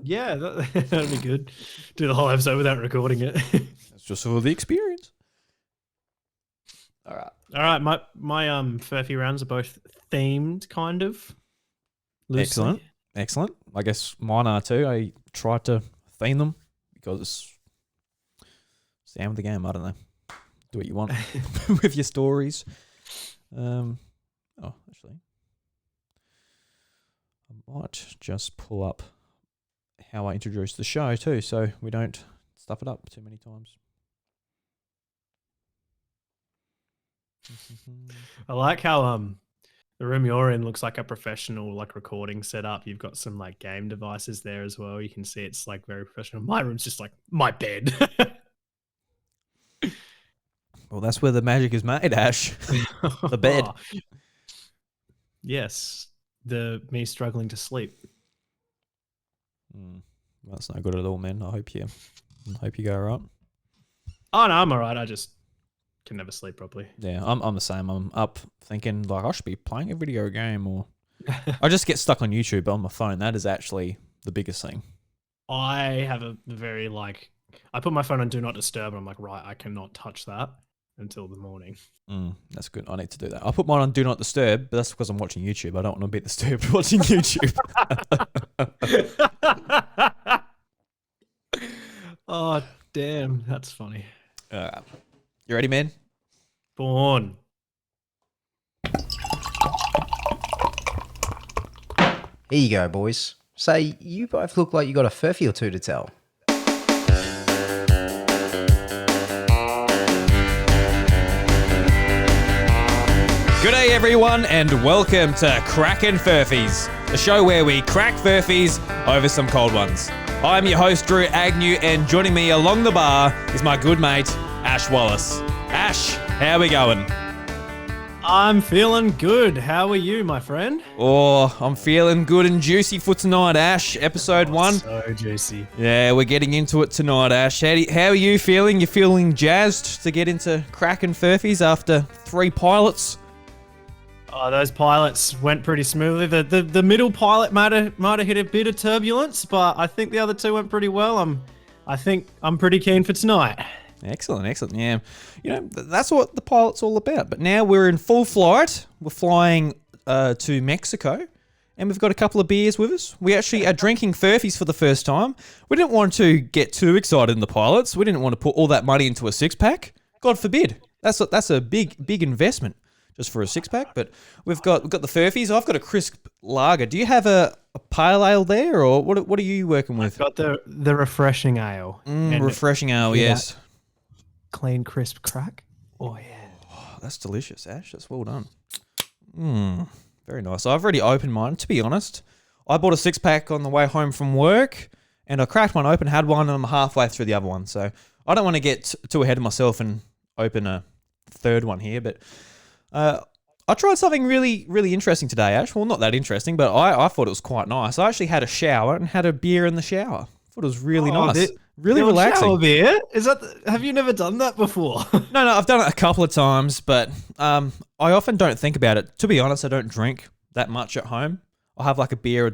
Yeah, that'd be good. Do the whole episode without recording it. That's just for the experience. All right. My Furphy rounds are both themed, kind of. Loosely. Excellent. I guess mine are too. I tried to theme them because it's the aim of the game. I don't know. Do what you want with your stories. Actually, I might just pull up how I introduced the show too, so we don't stuff it up too many times. I like how the room you're in looks like a professional recording setup. You've got some game devices there as well. You can see it's very professional. My room's just my bed. Well, that's where the magic is made, Ash. The bed. Yes, me struggling to sleep. That's not good at all, man. I hope you go all right. Oh no, I'm all right. I just can never sleep properly. Yeah, I'm the same. I'm up thinking I should be playing a video game, or I just get stuck on YouTube on my phone. That is actually the biggest thing. I have a very I put my phone on Do Not Disturb, and I'm like, right, I cannot touch that until the morning. That's good. I need to do that. I put mine on Do Not Disturb, but that's because I'm watching YouTube. I don't want to be disturbed watching YouTube. Oh, damn. That's funny. You ready, man? Born. Here you go, boys. Say, you both look like you got a furphy or two to tell. G'day everyone, and welcome to Crackin Furphys, the show where we crack furphies over some cold ones. I'm your host, Drew Agnew, and joining me along the bar is my good mate, Ash Wallace. Ash, how we going? I'm feeling good. How are you, my friend? Oh, I'm feeling good and juicy for tonight, Ash. Episode 1. So juicy. Yeah, we're getting into it tonight, Ash. How are you feeling? You feeling jazzed to get into Crackin Furphys after 3 pilots? Oh, those pilots went pretty smoothly. The middle pilot might have hit a bit of turbulence, but I think the other 2 went pretty well. I think I'm pretty keen for tonight. Excellent. Yeah, that's what the pilot's all about. But now we're in full flight. We're flying to Mexico, and we've got a couple of beers with us. We actually are drinking Furphys for the first time. We didn't want to get too excited in the pilots. We didn't want to put all that money into a 6-pack. God forbid. That's a big investment just for a 6-pack. But we've got the Furphys. I've got a crisp lager. Do you have a pale ale there, or what are you working with? I've got the refreshing ale. Refreshing ale, yes. Clean, crisp crack. Oh, yeah. Oh, that's delicious, Ash. That's well done. Very nice. I've already opened mine, to be honest. I bought a 6-pack on the way home from work, and I cracked one open, had one, and I'm halfway through the other one. So I don't want to get too ahead of myself and open a third one here, but I tried something really, really interesting today, Ash. Well, not that interesting, but I thought it was quite nice. I actually had a shower and had a beer in the shower. I thought it was really nice. Really relaxing. Shower beer? Have you never done that before? No, I've done it a couple of times, but I often don't think about it. To be honest, I don't drink that much at home. I'll have a beer or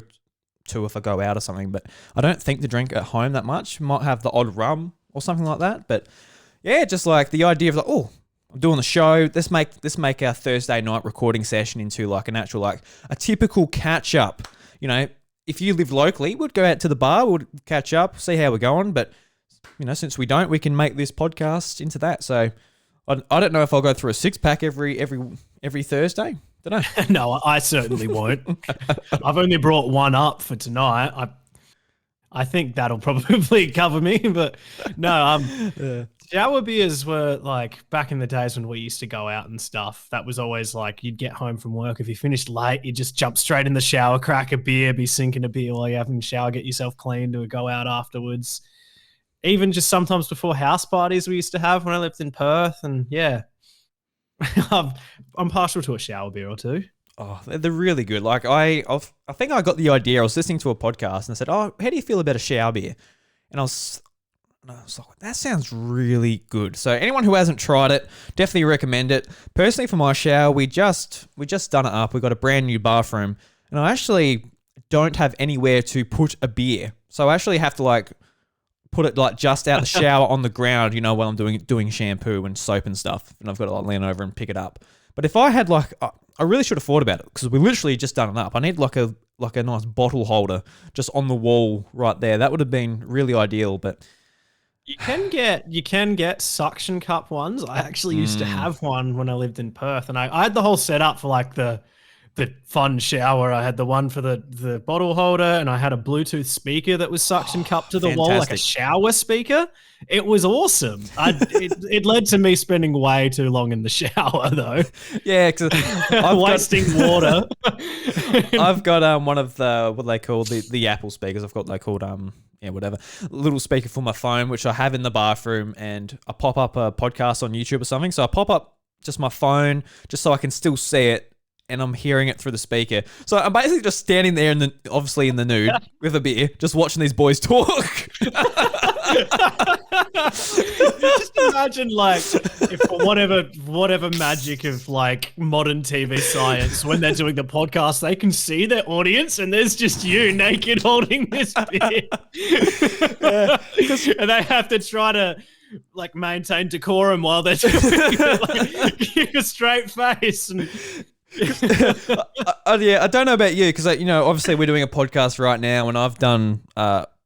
2 if I go out or something, but I don't think to drink at home that much. Might have the odd rum or something like that, but yeah, just the idea of I'm doing the show. Let's make our Thursday night recording session into an actual a typical catch up. If you live locally, we'd go out to the bar, we'd catch up, see how we're going. But since we don't, we can make this podcast into that. So I don't know if I'll go through a 6-pack every Thursday. Don't know. No, I certainly won't. I've only brought one up for tonight. I think that'll probably cover me. But no, shower beers were back in the days when we used to go out and stuff. That was always you'd get home from work. If you finished late, you'd just jump straight in the shower, crack a beer, be sinking a beer while you're having a shower, get yourself clean to go out afterwards. Even just sometimes before house parties we used to have when I lived in Perth. And yeah, I'm partial to a shower beer or 2. Oh, they're really good. I think I got the idea. I was listening to a podcast and I said, "Oh, how do you feel about a shower beer?" And I was like, that sounds really good. So anyone who hasn't tried it, definitely recommend it. Personally, for my shower, we just done it up. We got a brand new bathroom, and I actually don't have anywhere to put a beer. So I actually have to like put it like just out the shower on the ground, you know, while I'm doing shampoo and soap and stuff, and I've got to like lean over and pick it up. But if I had like, I really should have thought about it because we literally just done it up. I need like a nice bottle holder just on the wall right there. That would have been really ideal, but. You can get suction cup ones. I actually used to have one when I lived in Perth, and I had the whole setup for like the fun shower. I had the one for the bottle holder, and I had a Bluetooth speaker that was suction cup to the wall, like a shower speaker. It was awesome. It led to me spending way too long in the shower though. Yeah, because I'm wasting water. I've got one of the what they call the Apple speakers. I've got they called whatever, little speaker for my phone, which I have in the bathroom, and I pop up a podcast on YouTube or something. So I pop up just my phone just so I can still see it, and I'm hearing it through the speaker. So I'm basically just standing there obviously in the nude with a beer, just watching these boys talk. Just imagine like if whatever magic of like modern TV science, when they're doing the podcast, they can see their audience and there's just you naked holding this beer. And they have to try to like maintain decorum while they're doing it, like, keep a straight face. And I don't know about you because obviously we're doing a podcast right now, and I've done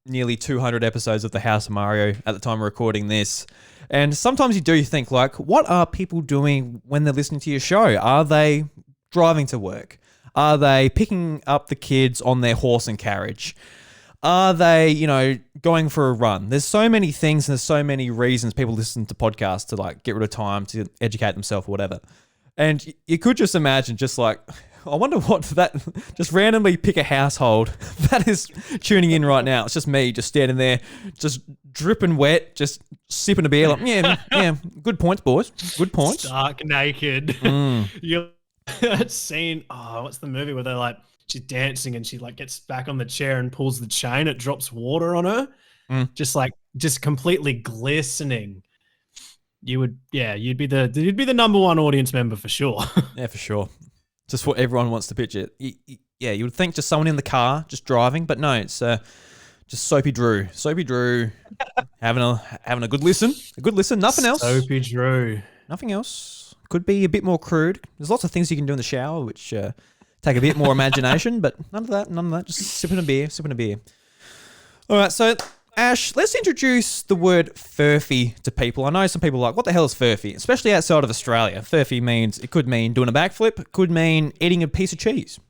nearly 200 episodes of The House of Mario at the time of recording this. And sometimes you do think like, what are people doing when they're listening to your show? Are they driving to work? Are they picking up the kids on their horse and carriage? Are they, going for a run? There's so many things and there's so many reasons people listen to podcasts to like get rid of time to educate themselves or whatever. And you could just imagine just like, I wonder what just randomly pick a household that is tuning in right now. It's just me just standing there, just dripping wet, just sipping a beer. Like, yeah, good points, boys. Good points. Stark naked. You're scene. Oh, what's the movie where they're like, she's dancing and she like gets back on the chair and pulls the chain. It drops water on her. Just completely glistening. You'd be the number one audience member for sure. Yeah, for sure. Just what everyone wants to picture. You would think just someone in the car, just driving, but no, it's just Soapy Drew. Soapy Drew having a good listen. Nothing else. Soapy Drew. Nothing else. Could be a bit more crude. There's lots of things you can do in the shower, which take a bit more imagination, but none of that. Just sipping a beer. All right, so Ash, let's introduce the word furphy to people. I know some people are like, what the hell is furphy? Especially outside of Australia. Furphy it could mean doing a backflip. It could mean eating a piece of cheese.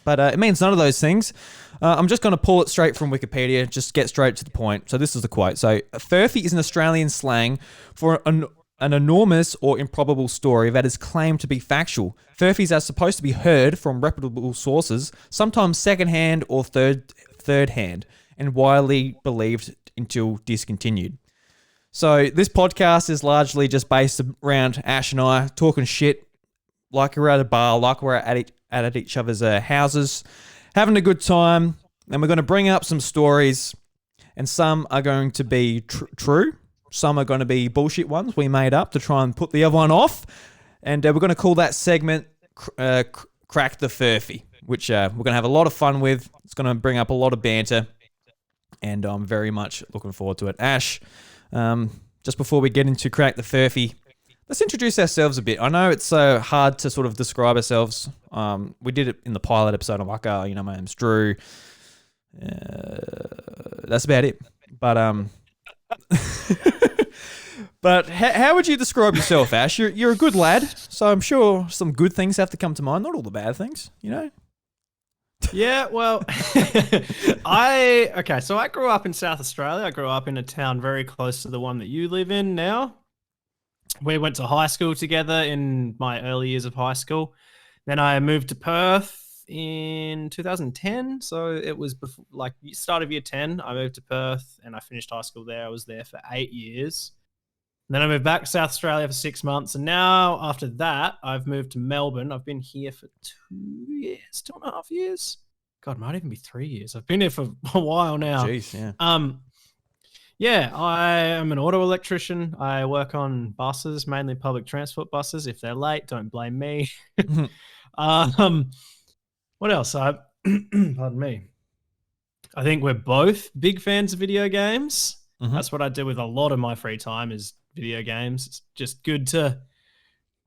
But it means none of those things. I'm just going to pull it straight from Wikipedia, just get straight to the point. So this is the quote. So furphy is an Australian slang for an enormous or improbable story that is claimed to be factual. Furphys are supposed to be heard from reputable sources, sometimes secondhand or third hand, and widely believed until discontinued. So this podcast is largely just based around Ash and I talking shit like we're at a bar, like we're at each other's houses, having a good time, and we're going to bring up some stories, and some are going to be true, some are going to be bullshit ones we made up to try and put the other one off, and we're going to call that segment Crack the Furphy, which we're going to have a lot of fun with. It's going to bring up a lot of banter, and I'm very much looking forward to it. Ash, just before we get into Crack the Furphy, let's introduce ourselves a bit. I know it's so hard to sort of describe ourselves. We did it in the pilot episode. I'm like, my name's Drew. That's about it. But but how would you describe yourself, Ash? You're a good lad, so I'm sure some good things have to come to mind, not all the bad things, Yeah, well, so I grew up in South Australia. I grew up in a town very close to the one that you live in now. We went to high school together in my early years of high school. Then I moved to Perth in 2010. So it was before, like start of year 10, I moved to Perth and I finished high school there. I was there for 8 years. And then I moved back to South Australia for 6 months. And now after that, I've moved to Melbourne. I've been here for 2.5 years. God, it might even be 3 years. I've been here for a while now. Jeez, yeah. Yeah, I am an auto electrician. I work on buses, mainly public transport buses. If they're late, don't blame me. What else? Pardon me. I think we're both big fans of video games. Mhm. That's what I do with a lot of my free time is video games. It's just good to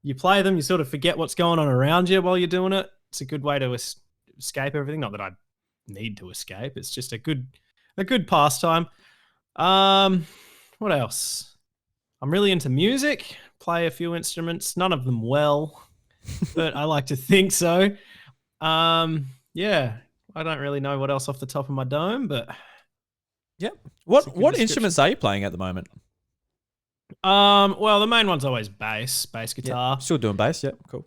you play them, you sort of forget what's going on around you while you're doing it. It's a good way to escape everything. Not that I need to escape. It's just a good pastime. What else? I'm really into music. Play a few instruments. None of them well, but I like to think so. Yeah, I don't really know what else off the top of my dome, but Yep. What instruments are you playing at the moment? well, the main one's always bass guitar. Yep. Still doing bass, yep, cool.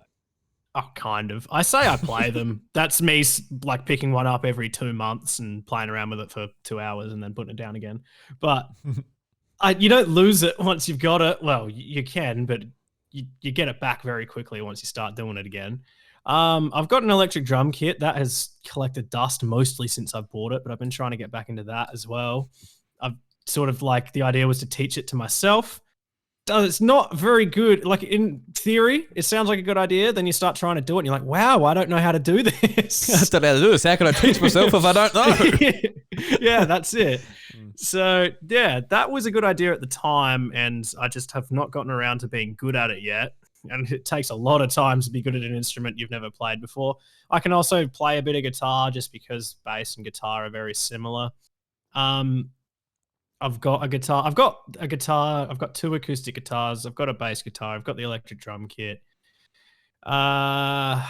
Oh, kind of. I say I play them. That's me like picking one up every 2 months and playing around with it for 2 hours and then putting it down again. But you don't lose it once you've got it. Well, you can, but you get it back very quickly once you start doing it again. I've got an electric drum kit that has collected dust mostly since I've bought it, but I've been trying to get back into that as well. I've sort of like the idea was to teach it to myself. It's not very good. Like in theory, it sounds like a good idea. Then you start trying to do it and you're like, wow, I don't know how to do this. I don't know how to do this. How can I teach myself if I don't know? Yeah, that's it. So yeah, that was a good idea at the time. And I just have not gotten around to being good at it yet. And it takes a lot of time to be good at an instrument you've never played before. I can also play a bit of guitar just because bass and guitar are very similar. I've got a guitar. I've got 2 acoustic guitars. I've got a bass guitar. I've got the electric drum kit. The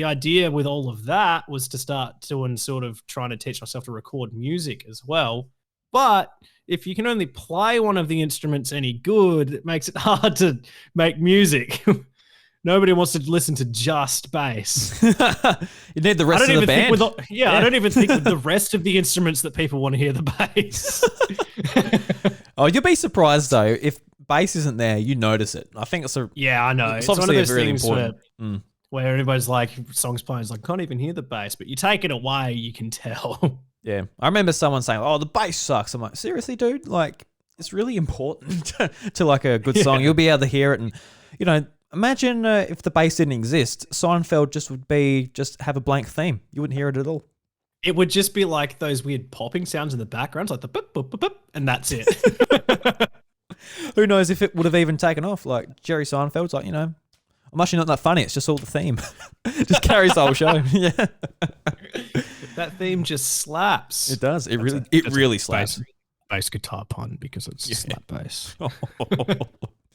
idea with all of that was to start doing sort of trying to teach myself to record music as well. But if you can only play one of the instruments any good, it makes it hard to make music. Nobody wants to listen to just bass. You need the rest of the band. I don't even think with the rest of the instruments that people want to hear the bass. Oh, you'll be surprised though if bass isn't there. You notice it. I think it's a I know. It's one of obviously those really things important. where everybody's like songs playing, like can't even hear the bass, but you take it away, you can tell. Yeah, I remember someone saying, "Oh, the bass sucks." I'm like, seriously, dude? Like, it's really important to like a good song. You'll be able to hear it, and you know. Imagine if the bass didn't exist, Seinfeld just have a blank theme. You wouldn't hear it at all. It would just be like those weird popping sounds in the background, like the boop, boop, boop, boop, and that's it. Who knows if it would have even taken off? Like Jerry Seinfeld's like, I'm actually not that funny. It's just all the theme. Just carries the whole show. Yeah. That theme just slaps. It does. It really slaps. Bass guitar pun because it's slap bass.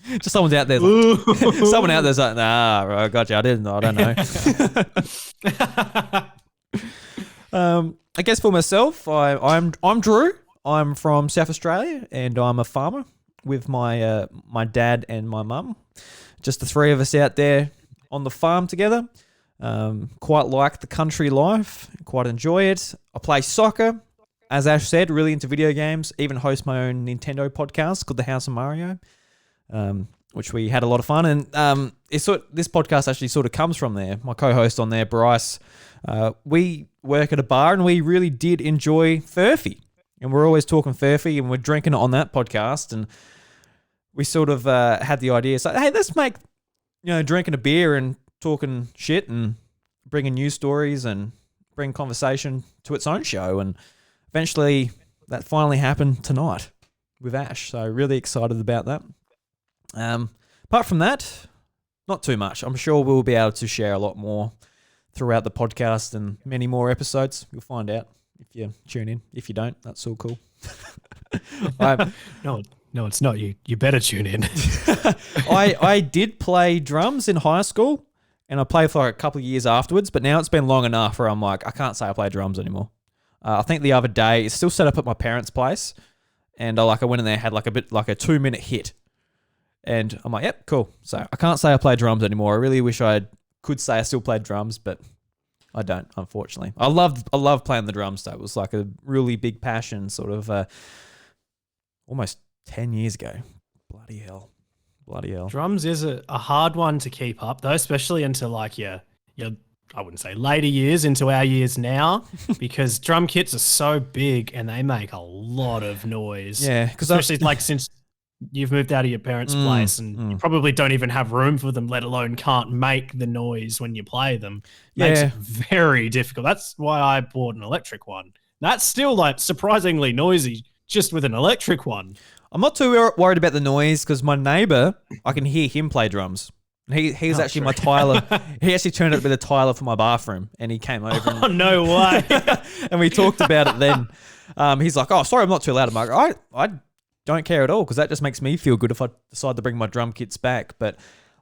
Just someone's out there. Like, someone out there's like, nah, I got you. I don't know. I guess for myself, I'm Drew. I'm from South Australia, and I'm a farmer with my my dad and my mum. Just the 3 of us out there on the farm together. Quite like the country life. Quite enjoy it. I play soccer. As Ash said, really into video games. Even host my own Nintendo podcast called The House of Mario. Which we had a lot of fun, and this podcast actually sort of comes from there. My co-host on there, Bryce, we work at a bar, and we really did enjoy Furphy, and we're always talking Furphy, and we're drinking it on that podcast, and we sort of had the idea, so hey, let's make drinking a beer and talking shit and bringing news stories and bring conversation to its own show, and eventually that finally happened tonight with Ash. So really excited about that. Apart from that, not too much. I'm sure we'll be able to share a lot more throughout the podcast and many more episodes. You'll find out if you tune in. If you don't, that's all cool. No, it's not. You better tune in. I did play drums in high school, and I played for a couple of years afterwards, but now it's been long enough where I'm like, I can't say I play drums anymore. I think the other day, it's still set up at my parents' place, and I went in there, had like a 2-minute hit. And I'm like, yep, cool. So I can't say I play drums anymore. I really wish I could say I still played drums, but I don't, unfortunately. I love playing the drums, though. It was like a really big passion sort of almost 10 years ago. Bloody hell. Drums is a hard one to keep up, though, especially into like your I wouldn't say later years, into our years now, because drum kits are so big and they make a lot of noise. Yeah. Especially since you've moved out of your parents' place and you probably don't even have room for them, let alone can't make the noise when you play them. Makes it very difficult. That's why I bought an electric one. that's still like surprisingly noisy just with an electric one. I'm not too worried about the noise because my neighbor, I can hear him play drums. He's actually my tiler. He actually turned out to be the tiler for my bathroom, and he came over. Oh, no way. And we talked about it then. He's like, "Oh, sorry, I'm not too loud." I'm like, I don't care at all because that just makes me feel good if I decide to bring my drum kits back. But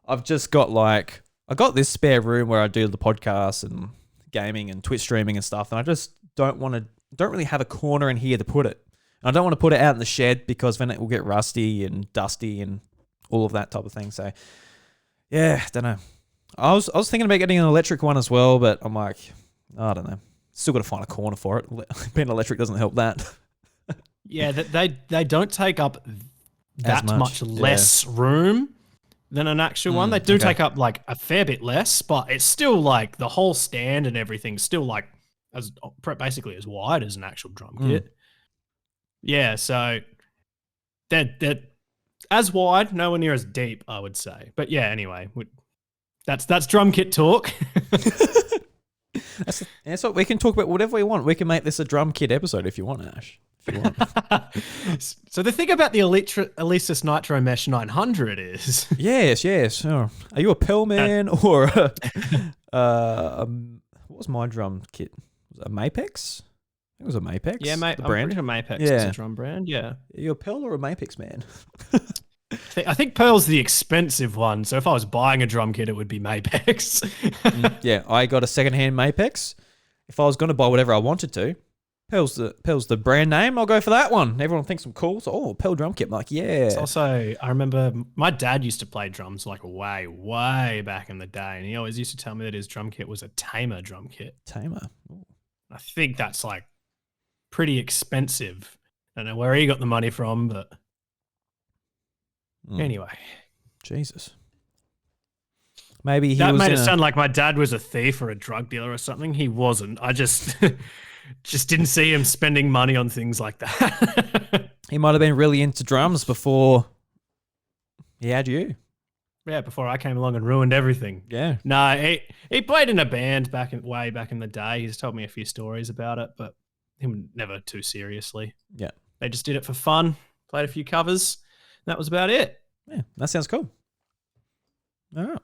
I've just got I got this spare room where I do the podcast and gaming and Twitch streaming and stuff, and I just don't really have a corner in here to put it. And I don't want to put it out in the shed because then it will get rusty and dusty and all of that type of thing. So. Yeah, don't know. I was thinking about getting an electric one as well, but I'm like, I don't know. Still got to find a corner for it. Being electric doesn't help that. Yeah, they don't take up that much less yeah. room than an actual one. They do take up like a fair bit less, but it's still like the whole stand and everything's still like basically as wide as an actual drum kit. Yeah, so they're as wide, nowhere near as deep, I would say. But yeah, anyway, that's drum kit talk. That's what we can talk about. Whatever we want. We can make this a drum kit episode if you want, Ash. If you want. So the thing about the Alesis Nitro Mesh 900 is yes. Oh. Are you a Pearl man or what was my drum kit? Was it a Mapex? I think it was a Mapex. Yeah, mate. The I'm brand. pretty sure Mapex is a drum brand. Yeah. Are you a Pearl or a Mapex man? I think Pearl's the expensive one. So if I was buying a drum kit, it would be Mapex. Yeah, I got a secondhand Mapex. If I was going to buy whatever I wanted to, Pearl's the brand name. I'll go for that one. Everyone thinks I'm cool. So, Pearl drum kit. I'm like, yeah. It's also, I remember my dad used to play drums like way back in the day. And he always used to tell me that his drum kit was a Tamer drum kit. Tamer. Ooh. I think that's like pretty expensive. I don't know where he got the money from, but anyway. Jesus. Maybe he that was made it sound like my dad was a thief or a drug dealer or something. He wasn't. I just didn't see him spending money on things like that. He might have been really into drums before he had you. Yeah, before I came along and ruined everything. Yeah. No, he played in a band way back in the day. He's told me a few stories about it, but him never too seriously. Yeah. They just did it for fun, played a few covers. That was about it. Yeah, that sounds cool. All right.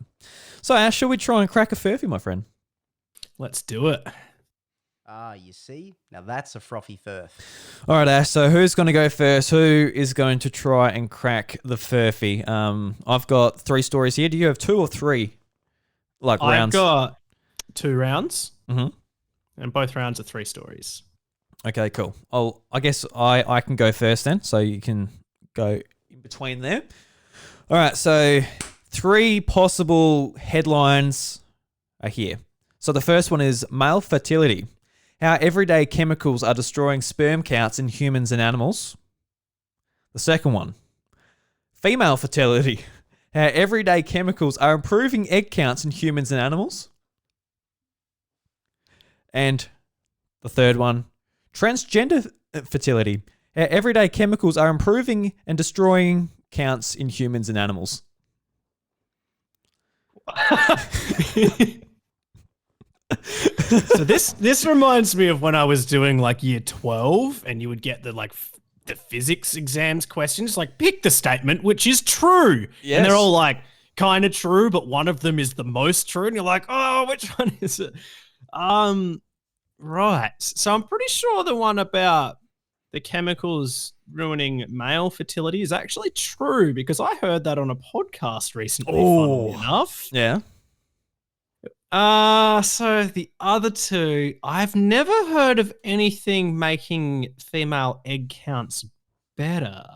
So, Ash, shall we try and crack a furphy, my friend? Let's do it. You see? Now that's a frothy furf. All right, Ash. So who's going to go first? Who is going to try and crack the furphy? I've got 3 stories here. Do you have 2 or 3 rounds? I've got 2 rounds. Mm-hmm. And both rounds are 3 stories. Okay, cool. I guess I can go first then, so you can go in between there. All right, so 3 possible headlines are here. So the first one is male fertility. How everyday chemicals are destroying sperm counts in humans and animals. The second one, female fertility. How everyday chemicals are improving egg counts in humans and animals. And the third one, transgender fertility. How everyday chemicals are improving and destroying counts in humans and animals. So this reminds me of when I was doing like year 12 and you would get the physics exams questions, like pick the statement which is true. Yes. And they're all like kind of true, but one of them is the most true. And you're like, oh, which one is it? Right. So I'm pretty sure the one about the chemicals ruining male fertility is actually true because I heard that on a podcast recently, funnily enough. Yeah. So the other 2, I've never heard of anything making female egg counts better.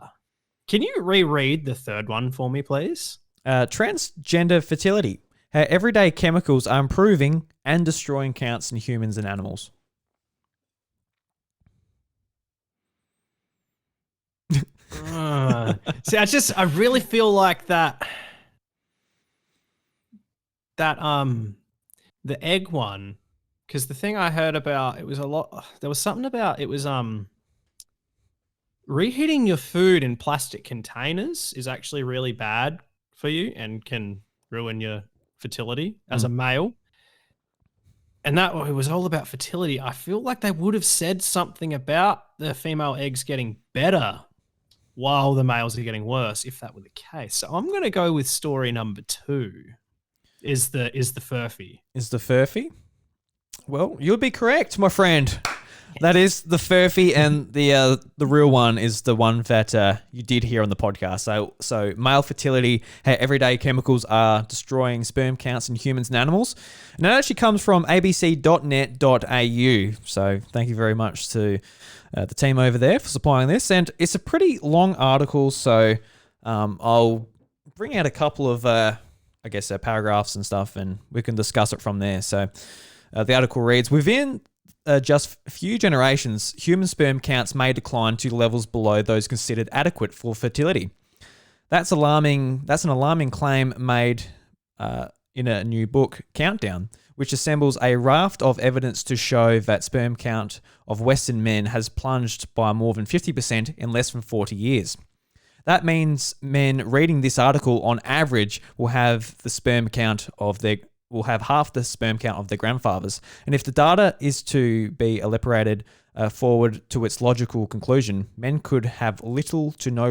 Can you reread the third one for me, please? Transgender fertility. How everyday chemicals are improving and destroying counts in humans and animals. See, I really feel like that the egg one, because the thing I heard about, it was there was something about, it was reheating your food in plastic containers is actually really bad for you and can ruin your fertility as a male. and that it was all about fertility. I feel like they would have said something about the female eggs getting better while the males are getting worse, if that were the case. So I'm going to go with story number 2. Is the Furphy? Is the Furphy? Well, you'd be correct, my friend. That is the Furphy, and the real one is the one that you did hear on the podcast. So male fertility, how everyday chemicals are destroying sperm counts in humans and animals. And that actually comes from abc.net.au. So thank you very much to the team over there for supplying this. And it's a pretty long article, so I'll bring out a couple of, paragraphs and stuff, and we can discuss it from there. So the article reads, within just a few generations, human sperm counts may decline to levels below those considered adequate for fertility. That's alarming. That's an alarming claim made in a new book, Countdown, which assembles a raft of evidence to show that sperm count of Western men has plunged by more than 50% in less than 40 years. That means men reading this article on average will have half the sperm count of their grandfathers. And if the data is to be elaborated forward to its logical conclusion, men could have little to no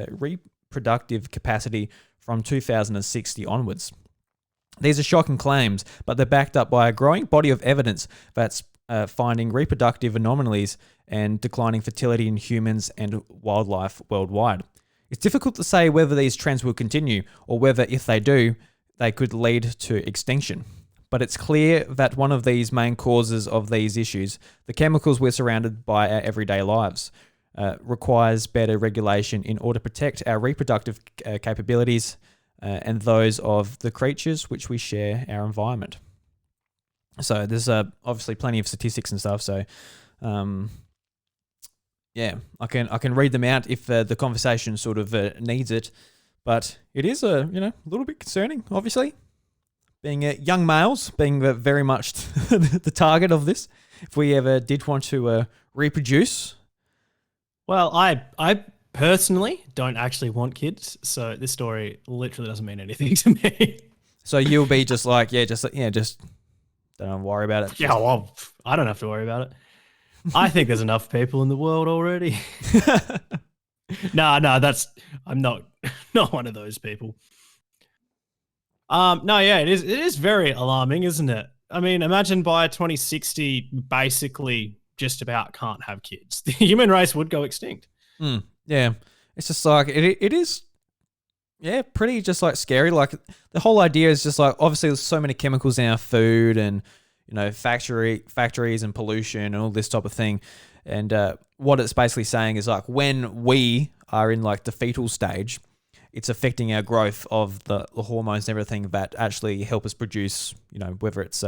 reproductive capacity from 2060 onwards. These are shocking claims, but they're backed up by a growing body of evidence that's finding reproductive anomalies and declining fertility in humans and wildlife worldwide. It's difficult to say whether these trends will continue or whether, if they do, they could lead to extinction. But it's clear that one of these main causes of these issues, the chemicals we're surrounded by our everyday lives, requires better regulation in order to protect our reproductive capabilities and those of the creatures which we share our environment. So there's obviously plenty of statistics and stuff. So I can read them out if the conversation sort of needs it. But it is a little bit concerning, obviously, being young males being very much the target of this. If we ever did want to reproduce, well, I personally don't actually want kids, so this story literally doesn't mean anything to me. So you'll be just like, just don't worry about it. Yeah, well, I don't have to worry about it. I think there's enough people in the world already. No, I'm not one of those people. It is very alarming, isn't it? I mean, imagine by 2060, basically just about can't have kids. The human race would go extinct. Yeah, it's just like it is. Yeah, pretty just like scary. Like the whole idea is just like, obviously there's so many chemicals in our food and factories and pollution and all this type of thing. And what it's basically saying is like when we are in like the fetal stage, it's affecting our growth of the hormones and everything that actually help us produce, whether it's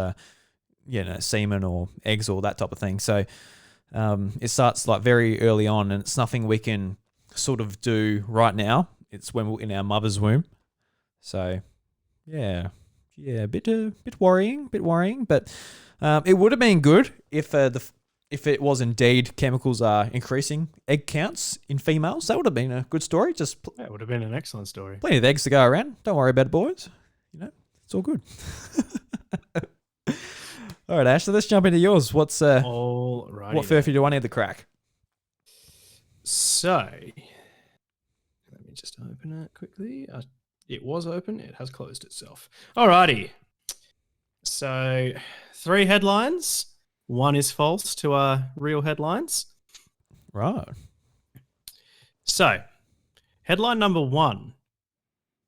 semen or eggs or that type of thing. So it starts like very early on, and it's nothing we can sort of do right now. It's when we're in our mother's womb. So yeah, a bit worrying, but it would have been good if it was indeed chemicals are increasing egg counts in females. That would have been a good story. That would have been an excellent story. Plenty of eggs to go around. Don't worry about it, boys. It's all good. All right, Ash, so let's jump into yours. What Furphy do I need to crack? So, let me just open it quickly. It was open. It has closed itself. Alrighty. So, 3 headlines. 1 is false to our real headlines. Right. So, headline number 1.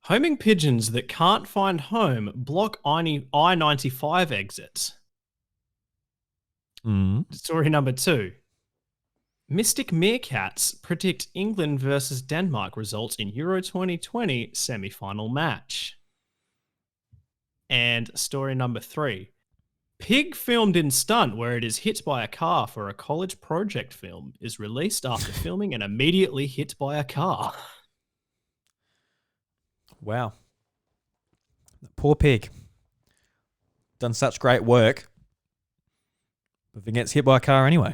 Homing pigeons that can't find home block I-95 exit. Story number 2. Mystic meerkats predict England versus Denmark results in Euro 2020 semi-final match. And story number 3. Pig filmed in stunt where it is hit by a car for a college project film is released after filming and immediately hit by a car. Wow. Poor pig. Done such great work. But it gets hit by a car anyway.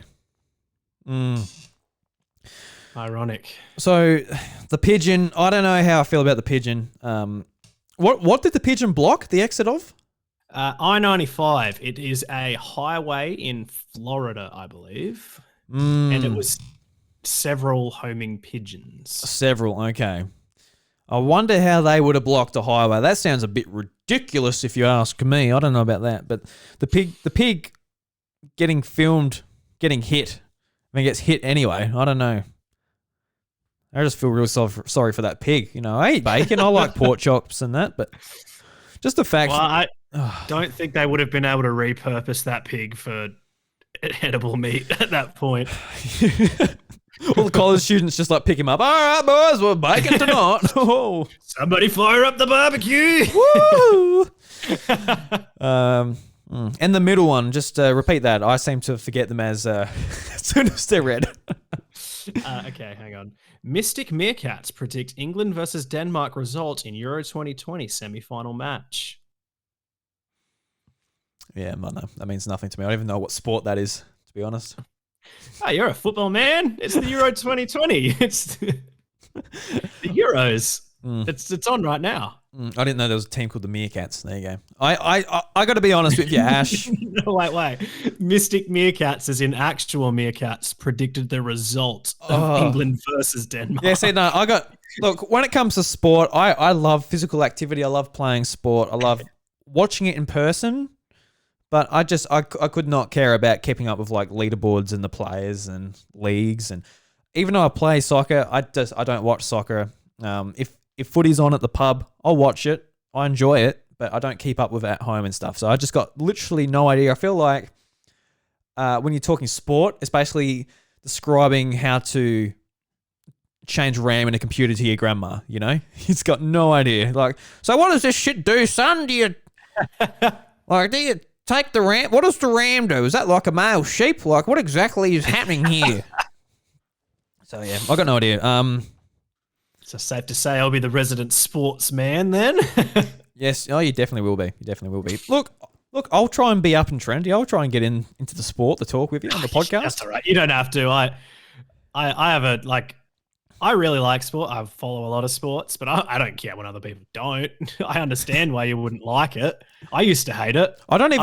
Ironic. So the pigeon, I don't know how I feel about the pigeon. What did the pigeon block the exit of? I-95. It is a highway in Florida, I believe. And it was several homing pigeons. Several, okay. I wonder how they would have blocked a highway. That sounds a bit ridiculous if you ask me. I don't know about that. But the pig getting filmed, getting hit. I mean, gets hit anyway. I don't know. I just feel real sorry for that pig. You know, I eat bacon. I like pork chops and that, but just the fact... Well, I don't think they would have been able to repurpose that pig for edible meat at that point. All the college students just like pick him up. All right, boys, we're bacon tonight. Oh. Somebody fire up the barbecue. Woo! And the middle one, just repeat that. I seem to forget them as soon as they're read. Okay, hang on. Mystic Meerkats predict England versus Denmark result in Euro 2020 semi-final match. Yeah, no, that means nothing to me. I don't even know what sport that is, to be honest. Oh, you're a football man. It's the Euro 2020. It's the Euros. It's on right now. I didn't know there was a team called the Meerkats. There you go. I got to be honest with you, Ash. No, wait. Mystic Meerkats, as in actual meerkats, predicted the result of England versus Denmark. Yeah, see, no, look, when it comes to sport, I love physical activity. I love playing sport. I love watching it in person. But I could not care about keeping up with like leaderboards and the players and leagues. And even though I play soccer, I don't watch soccer. If footy's on at the pub, I'll watch it. I enjoy it, but I don't keep up with it at home and stuff. So I just got literally no idea. I feel like when you're talking sport, it's basically describing how to change RAM in a computer to your grandma, you know? He's got no idea. Like, so what does this shit do, son? Do you take the ram? What does the ram do? Is that like a male sheep? Like, what exactly is happening here? So, yeah, I got no idea. So safe to say I'll be the resident sportsman then? Yes. Oh, you definitely will be. You definitely will be. Look, I'll try and be up and trendy. I'll try and get into the sport to talk with you on the podcast. That's all right. You don't have to. I have I really like sport. I follow a lot of sports, but I don't care when other people don't. I understand why you wouldn't like it. I used to hate it. I don't know.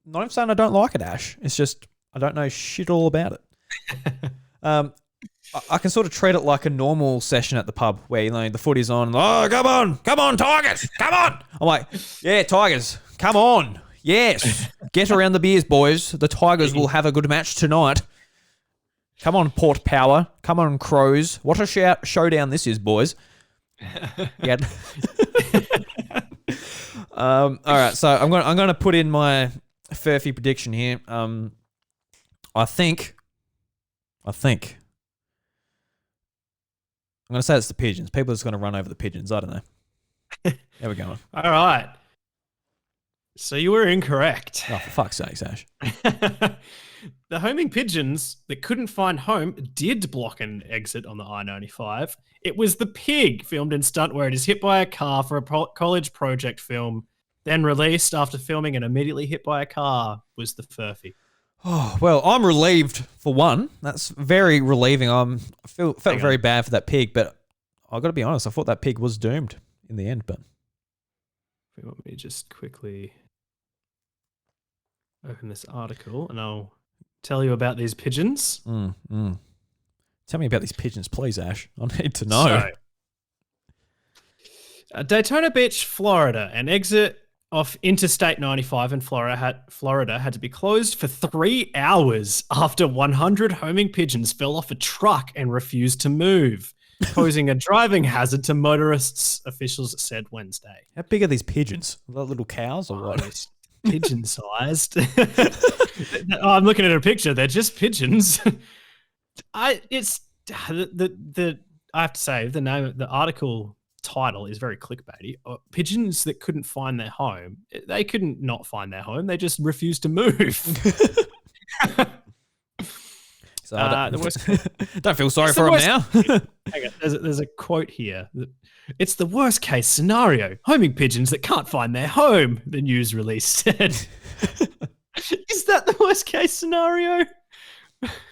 Not even saying I don't like it, Ash. It's just I don't know shit all about it. I can sort of treat it like a normal session at the pub where, you know, the footy's on. Oh, come on, Tigers, come on. I'm like, yeah, Tigers, come on. Yes, get around the beers, boys. The Tigers will have a good match tonight. Come on, Port Power. Come on, Crows. What a showdown this is, boys. Yeah. All right, so I'm going to put in my Furphy prediction here. I think I'm going to say it's the pigeons. People are just going to run over the pigeons. I don't know. There we go. All right. So you were incorrect. Oh, for fuck's sake, Ash. The homing pigeons that couldn't find home did block an exit on the I-95. It was the pig filmed in stunt where it is hit by a car for a college project film, then released after filming and immediately hit by a car was the Furphy. Oh, well, I'm relieved for one. That's very relieving. Felt very bad for that pig, but I got to be honest, I thought that pig was doomed in the end. But let me just quickly open this article and I'll tell you about these pigeons. Tell me about these pigeons, please, Ash. I need to know. So, Daytona Beach, Florida, an exit off Interstate 95 in Florida had to be closed for 3 hours after 100 homing pigeons fell off a truck and refused to move, posing a driving hazard to motorists, officials said Wednesday. How big are these pigeons? Are they little cows or what? Pigeon-sized. I'm looking at a picture. They're just pigeons. I have to say the name of the article title is very clickbaity. Pigeons that couldn't find their home. They couldn't not find their home. They just refused to move. So don't feel sorry for them now. Hang on, there's a quote here. It's the worst case scenario. Homing pigeons that can't find their home, the news release said. Is that the worst case scenario?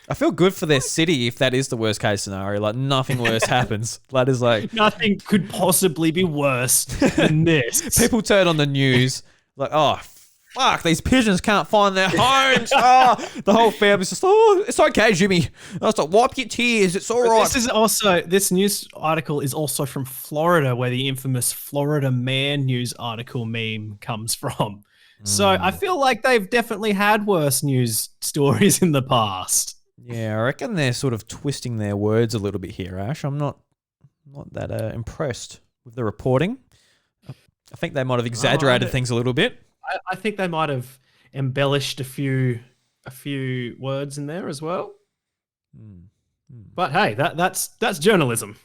I feel good for their city if that is the worst case scenario. Like, nothing worse happens. That is like... Nothing could possibly be worse than this. People turn on the news, Like, oh, fuck, these pigeons can't find their homes. Oh, the whole family's just, oh, it's okay, Jimmy. I was like, wipe your tears. It's all right. This news article is also from Florida, where the infamous Florida man news article meme comes from. So I feel like they've definitely had worse news stories in the past. Yeah, I reckon they're sort of twisting their words a little bit here, Ash. I'm not that impressed with the reporting. I think they might have exaggerated things a little bit. I think they might have embellished a few words in there as well. But hey, that's journalism.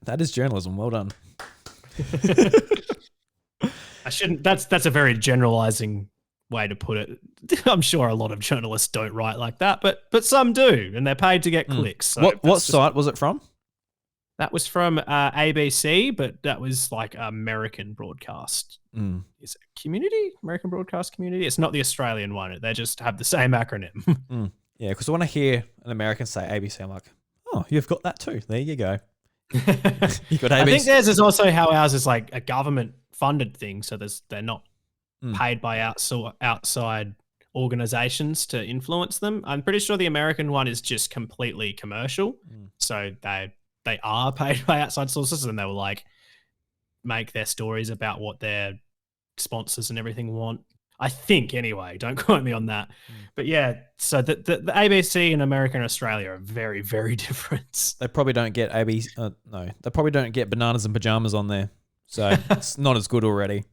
That is journalism. Well done. I shouldn't. That's a very generalizing way to put it. I'm sure a lot of journalists don't write like that, but some do, and they're paid to get clicks. So what site was it from? That was from ABC, but that was like American broadcast. Is it community? American broadcast community? It's not the Australian one. They just have the same acronym. Yeah, because when I hear an American say ABC, I'm like, oh, you've got that too. There you go. You got ABC. I think theirs is also how ours is like a government funded thing. So they're not paid by outside organizations to influence them. I'm pretty sure the American one is just completely commercial. So they are paid by outside sources, and they will like make their stories about what their sponsors and everything want. I think anyway, don't quote me on that. But yeah, so the ABC in America and Australia are very, very different. They probably don't get no, they probably don't get bananas and pajamas on there. So it's not as good already.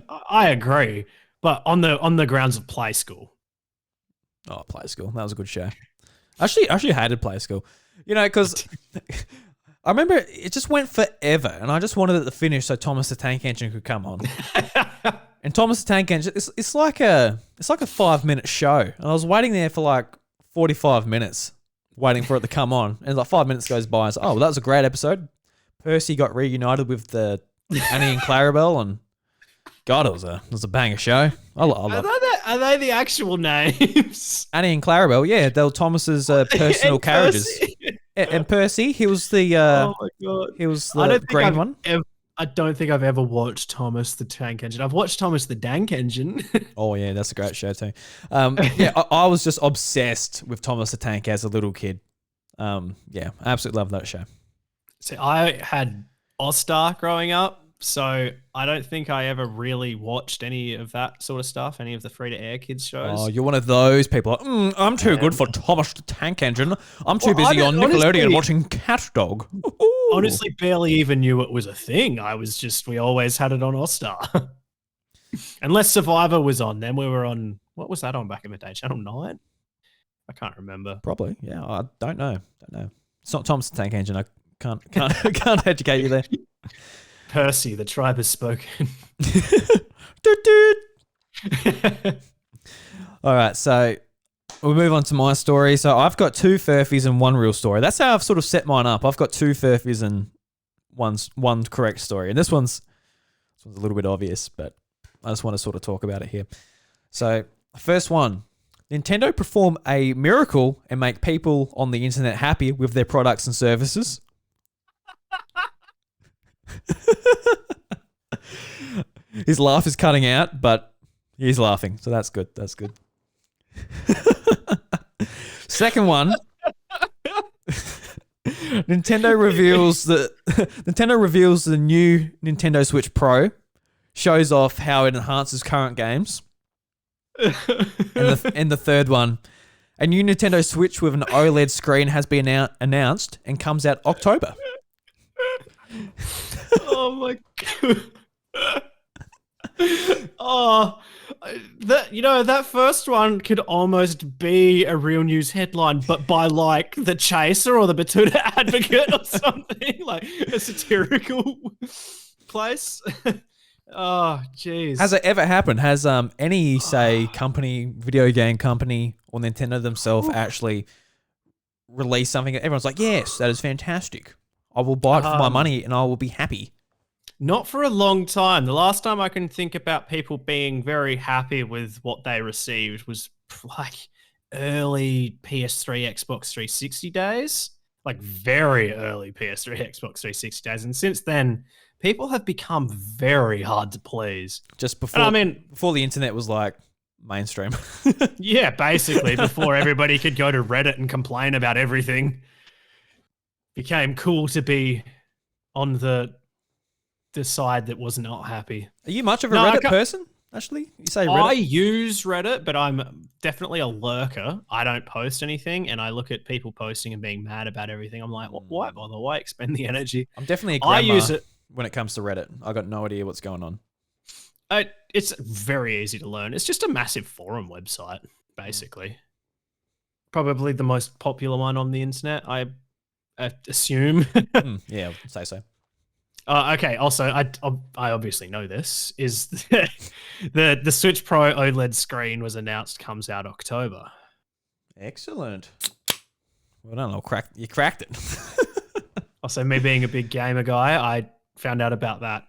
I agree. But on the grounds of Play School. Oh, Play School. That was a good show. I actually hated Play School. You know, because I remember it just went forever, and I just wanted it to finish so Thomas the Tank Engine could come on. And Thomas the Tank Engine, it's like a 5-minute show, and I was waiting there for like 45 minutes, waiting for it to come on, and like 5 minutes goes by, and I was like, oh, well, that was a great episode. Percy got reunited with the Annie and Clarabelle, and God, it was a banger show. I love it. Are they the actual names? Annie and Clarabelle, yeah, they were Thomas's personal carriages. And Percy, he was the oh my God. He was the green one. I don't think I've ever watched Thomas the Tank Engine. I've watched Thomas the Dank Engine. Oh yeah, that's a great show too. Yeah, I was just obsessed with Thomas the Tank as a little kid. Yeah, I absolutely love that show. See, I had All-Star growing up, so I don't think I ever really watched any of that sort of stuff, any of the free-to-air kids shows. Oh, you're one of those people. Like, I'm too good for Thomas the Tank Engine. I'm too busy on Nickelodeon watching Cat Dog. Honestly, barely even knew it was a thing. We always had it on All-Star. Unless Survivor was on, then we were on, what was that on back in the day? Channel 9? I can't remember. Probably, yeah. I don't know. It's not Thomas the Tank Engine. I can't educate you there. Percy, the tribe has spoken. All right, so we'll move on to my story. So I've got 2 Furphys and 1 real story. That's how I've sort of set mine up. I've got 2 Furphys and one correct story. And this one's a little bit obvious, but I just want to sort of talk about it here. So first one, Nintendo perform a miracle and make people on the internet happy with their products and services. His laugh is cutting out, but he's laughing, so that's good. That's good. Second one, Nintendo reveals the new Nintendo Switch Pro, shows off how it enhances current games. And the third one, a new Nintendo Switch with an OLED screen has been announced and comes out October. Oh my God. Oh, that first one could almost be a real news headline, but by like the Chaser or the Batuta Advocate or something, like a satirical place. Oh, jeez. Has it ever happened? Has any, say, company, video game company, or Nintendo themselves actually release something that everyone's like, yes, that is fantastic. I will buy it for my money and I will be happy. Not for a long time. The last time I can think about people being very happy with what they received was like early PS3, Xbox 360 days. like very early PS3, Xbox 360 days. And since then, people have become very hard to please. Just before, before the internet was like mainstream. Yeah, basically, before everybody could go to Reddit and complain about everything, became cool to be on the side that was not happy. Are you much of a Reddit person? Actually, you say Reddit? I use Reddit, but I'm definitely a lurker. I don't post anything, and I look at people posting and being mad about everything. I'm like, why bother? Why expend the energy? I'm definitely a grandma. I use it when it comes to Reddit. I got no idea what's going on. It's very easy to learn. It's just a massive forum website, basically. Probably the most popular one on the internet, I assume. Yeah, I'd say so. Okay. Also, I obviously know this is the Switch Pro OLED screen was announced, comes out October. Excellent. Well done, you cracked it. Also, me being a big gamer guy, I found out about that.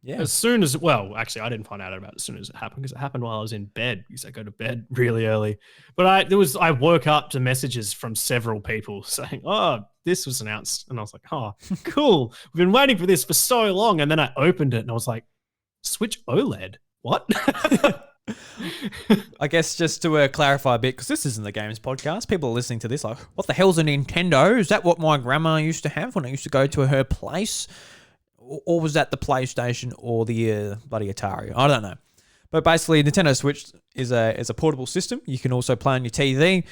Yeah. As soon as, well, actually, I didn't find out about it as soon as it happened, because it happened while I was in bed, because I go to bed really early. But I woke up to messages from several people saying, "Oh, this was announced," and I was like, "Oh, cool! We've been waiting for this for so long." And then I opened it, and I was like, "Switch OLED? What?" I guess just to clarify a bit, because this isn't the games podcast, people are listening to this like, "What the hell's a Nintendo? Is that what my grandma used to have when I used to go to her place?" Or was that the PlayStation or the bloody Atari? I don't know. But basically, Nintendo Switch is a portable system. You can also play on your TV.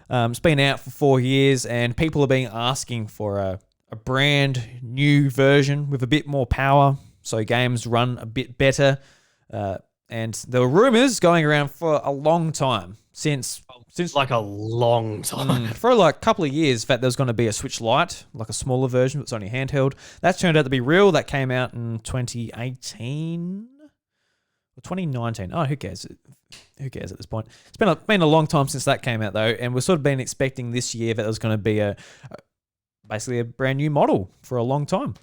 It's been out for 4 years, and people have been asking for a brand new version with a bit more power, so games run a bit better. And there were rumors going around for a long time, since like a long time. For like a couple of years. In fact, there was going to be a Switch Lite, like a smaller version, but it's only handheld. That turned out to be real. That came out in 2018 or 2019. Oh, who cares? Who cares at this point? It's been a long time since that came out, though, and we've sort of been expecting this year that there was going to be basically a brand new model for a long time.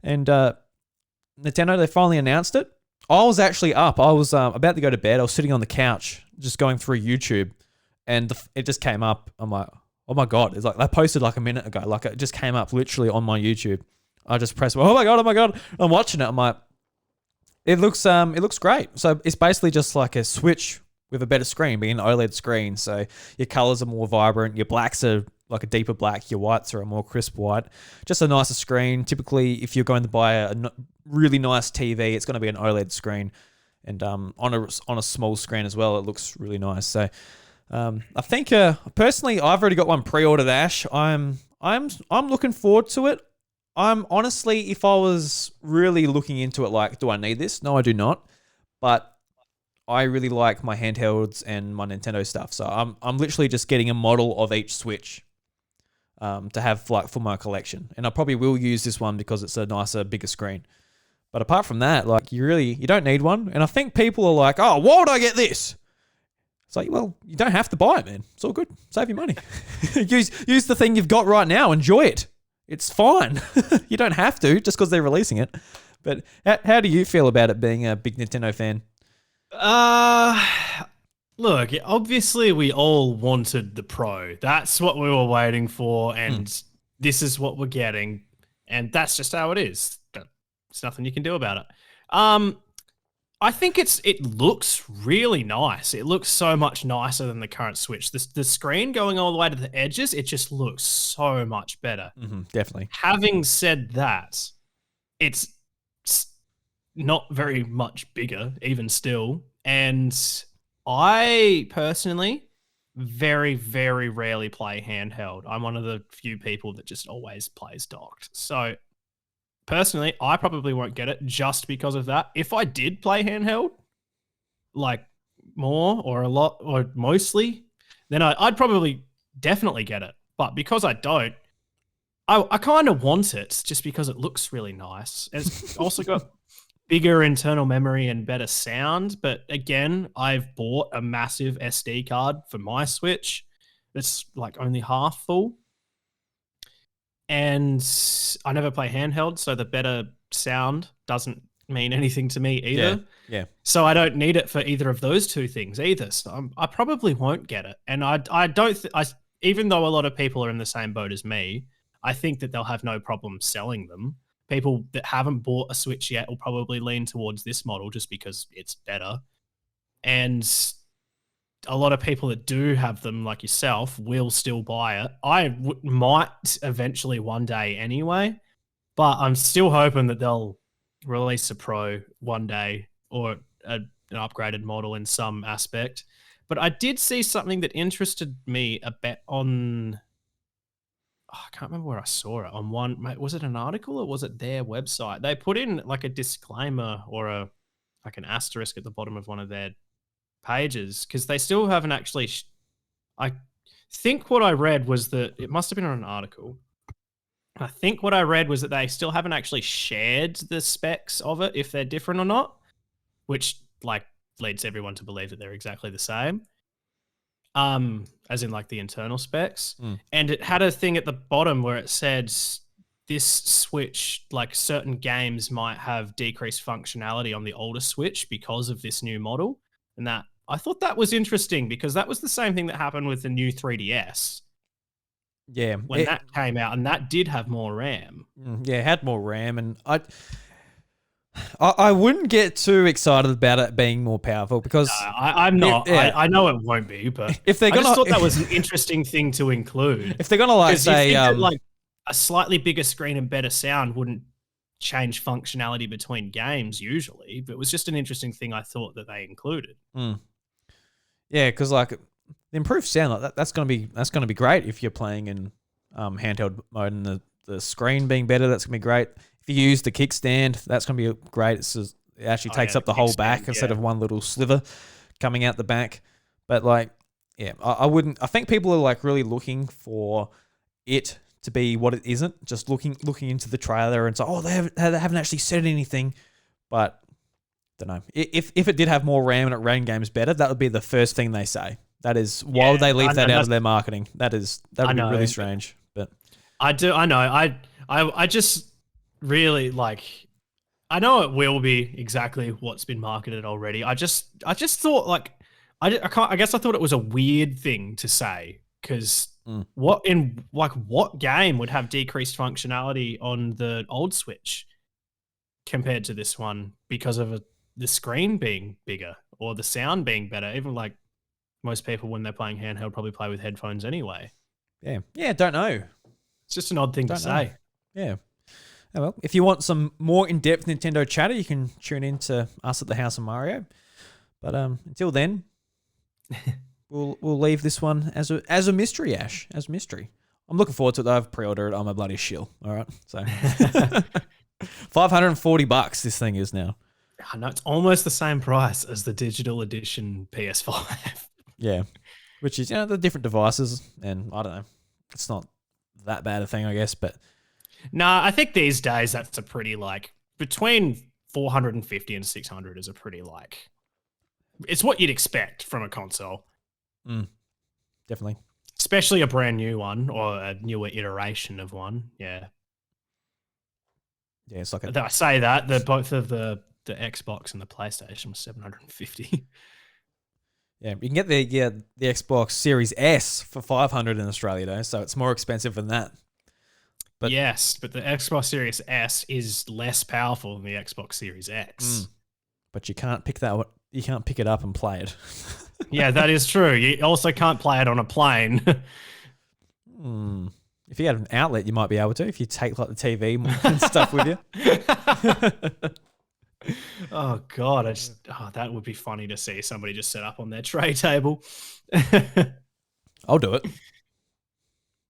And Nintendo, they finally announced it. I was actually up. I was about to go to bed. I was sitting on the couch just going through YouTube, and it just came up. I'm like, oh my God. It's like I posted like a minute ago. Like it just came up literally on my YouTube. I just pressed, oh my God. I'm watching it. I'm like, it looks great. So it's basically just like a Switch with a better screen, being an OLED screen. So your colors are more vibrant. Your blacks are like a deeper black. Your whites are a more crisp white. Just a nicer screen. Typically, if you're going to buy a really nice TV, it's going to be an OLED screen, and on a small screen as well, it looks really nice. So I think personally, I've already got one pre-ordered. Ash, I'm looking forward to it. I'm honestly, if I was really looking into it, like, do I need this? No, I do not. But I really like my handhelds and my Nintendo stuff, so I'm literally just getting a model of each Switch to have like for my collection, and I probably will use this one because it's a nicer, bigger screen. But apart from that, like you don't need one. And I think people are like, "Oh, why would I get this?" It's like, well, you don't have to buy it, man. It's all good. Save your money. use the thing you've got right now. Enjoy it. It's fine. You don't have to just because they're releasing it. But how do you feel about it being a big Nintendo fan? Look, obviously we all wanted the Pro. That's what we were waiting for, and this is what we're getting, and that's just how it is. There's nothing you can do about it. I think it looks really nice. It looks so much nicer than the current Switch. The screen going all the way to the edges, it just looks so much better. Definitely. Having said that, it's not very much bigger, even still, and I personally very, very rarely play handheld. I'm one of the few people that just always plays docked. So personally, I probably won't get it just because of that. If I did play handheld, like more or a lot or mostly, then I'd probably definitely get it. But because I don't, I kind of want it just because it looks really nice. It's also got bigger internal memory and better sound. But again, I've bought a massive SD card for my Switch that's like only half full. And I never play handheld, so the better sound doesn't mean anything to me either. Yeah. So I don't need it for either of those two things either. So I probably won't get it. And I don't even though a lot of people are in the same boat as me, I think that they'll have no problem selling them. People that haven't bought a Switch yet will probably lean towards this model just because it's better. And a lot of people that do have them, like yourself, will still buy it. I might eventually one day anyway, but I'm still hoping that they'll release a Pro one day or an upgraded model in some aspect. But I did see something that interested me a bit on... I can't remember where I saw it. On one, was it an article or was it their website? They put in like a disclaimer or like an asterisk at the bottom of one of their pages because they still haven't actually... I think what I read was that it must have been on an article. I think what I read was that they still haven't actually shared the specs of it, if they're different or not, which like leads everyone to believe that they're exactly the same. As in like the internal specs. And it had a thing at the bottom where it said this Switch, like certain games might have decreased functionality on the older Switch because of this new model. And that I thought that was interesting because that was the same thing that happened with the new 3DS. Yeah. When that came out, and that did have more RAM. Yeah, it had more RAM, and I wouldn't get too excited about it being more powerful because I'm not. I know it won't be, but if they're I just thought that was an interesting thing to include. If they're gonna like say like a slightly bigger screen and better sound wouldn't change functionality between games usually, but it was just an interesting thing I thought that they included. Yeah, because like the improved sound, like that's gonna be great if you're playing in handheld mode, and the screen being better, that's gonna be great. If you use the kickstand, that's going to be great. It actually takes up the whole back instead of one little sliver coming out the back. But like, yeah, I wouldn't. I think people are like really looking for it to be what it isn't. Just looking into the trailer and say, oh, they haven't actually said anything. But don't know. If it did have more RAM and it ran games better, that would be the first thing they say. That is, why would they leave that out of their marketing? That would be really strange. But I know. I just really like, I know it will be exactly what's been marketed already. I just thought like, I guess I thought it was a weird thing to say because what game would have decreased functionality on the old Switch compared to this one because of the screen being bigger or the sound being better? Even like most people when they're playing handheld probably play with headphones anyway. Yeah, don't know. It's just an odd thing to say. Yeah. Oh, well, if you want some more in-depth Nintendo chatter, you can tune in to us at the House of Mario. But until then, we'll leave this one as a mystery, Ash, as a mystery. I'm looking forward to it. I've pre-ordered it. I'm a bloody shill. All right, so $540 this thing is now. I know it's almost the same price as the digital edition PS5. Yeah, which is the different devices, and I don't know. It's not that bad a thing, I guess, but. Nah, I think these days that's a pretty like between 450 and 600 is a pretty like, it's what you'd expect from a console. Definitely. Especially a brand new one or a newer iteration of one. Yeah. Yeah, it's like I say that both of the Xbox and the PlayStation was 750. Yeah, you can get the Xbox Series S for 500 in Australia though, so it's more expensive than that. But yes, but the Xbox Series S is less powerful than the Xbox Series X. But you can't pick that. You can't pick it up and play it. Yeah, that is true. You also can't play it on a plane. If you had an outlet, you might be able to. If you take like the TV and stuff with you. Oh God, that would be funny to see somebody just set up on their tray table. I'll do it.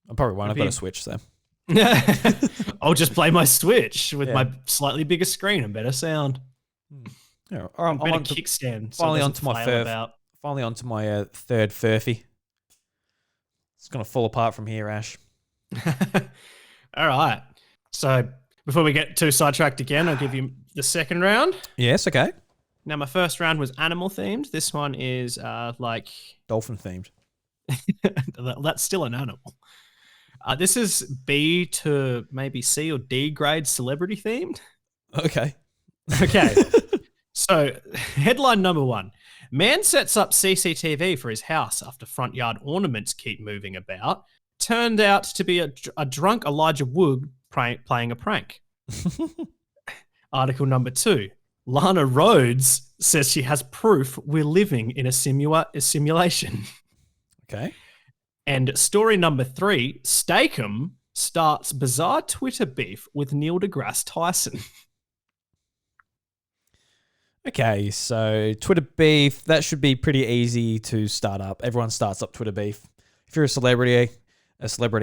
I probably won't. I've got a Switch, so. I'll just play my Switch with my slightly bigger screen and better sound. Yeah, all right, better kickstand. Finally onto my third Furphy. It's gonna fall apart from here, Ash. All right. So before we get too sidetracked again, I'll give you the second round. Yes. Okay. Now my first round was animal themed. This one is like dolphin themed. That's still an animal. This is B to maybe C or D grade celebrity themed. Okay. So headline number 1. Man sets up CCTV for his house after front yard ornaments keep moving about. turned out to be a drunk Elijah Wood playing a prank. Article number 2. Lana Rhoades says she has proof we're living in a simulation. Okay. And story number 3, Stakem starts bizarre Twitter beef with Neil deGrasse Tyson. Okay, so Twitter beef, that should be pretty easy to start up. Everyone starts up Twitter beef. If you're a celebrity,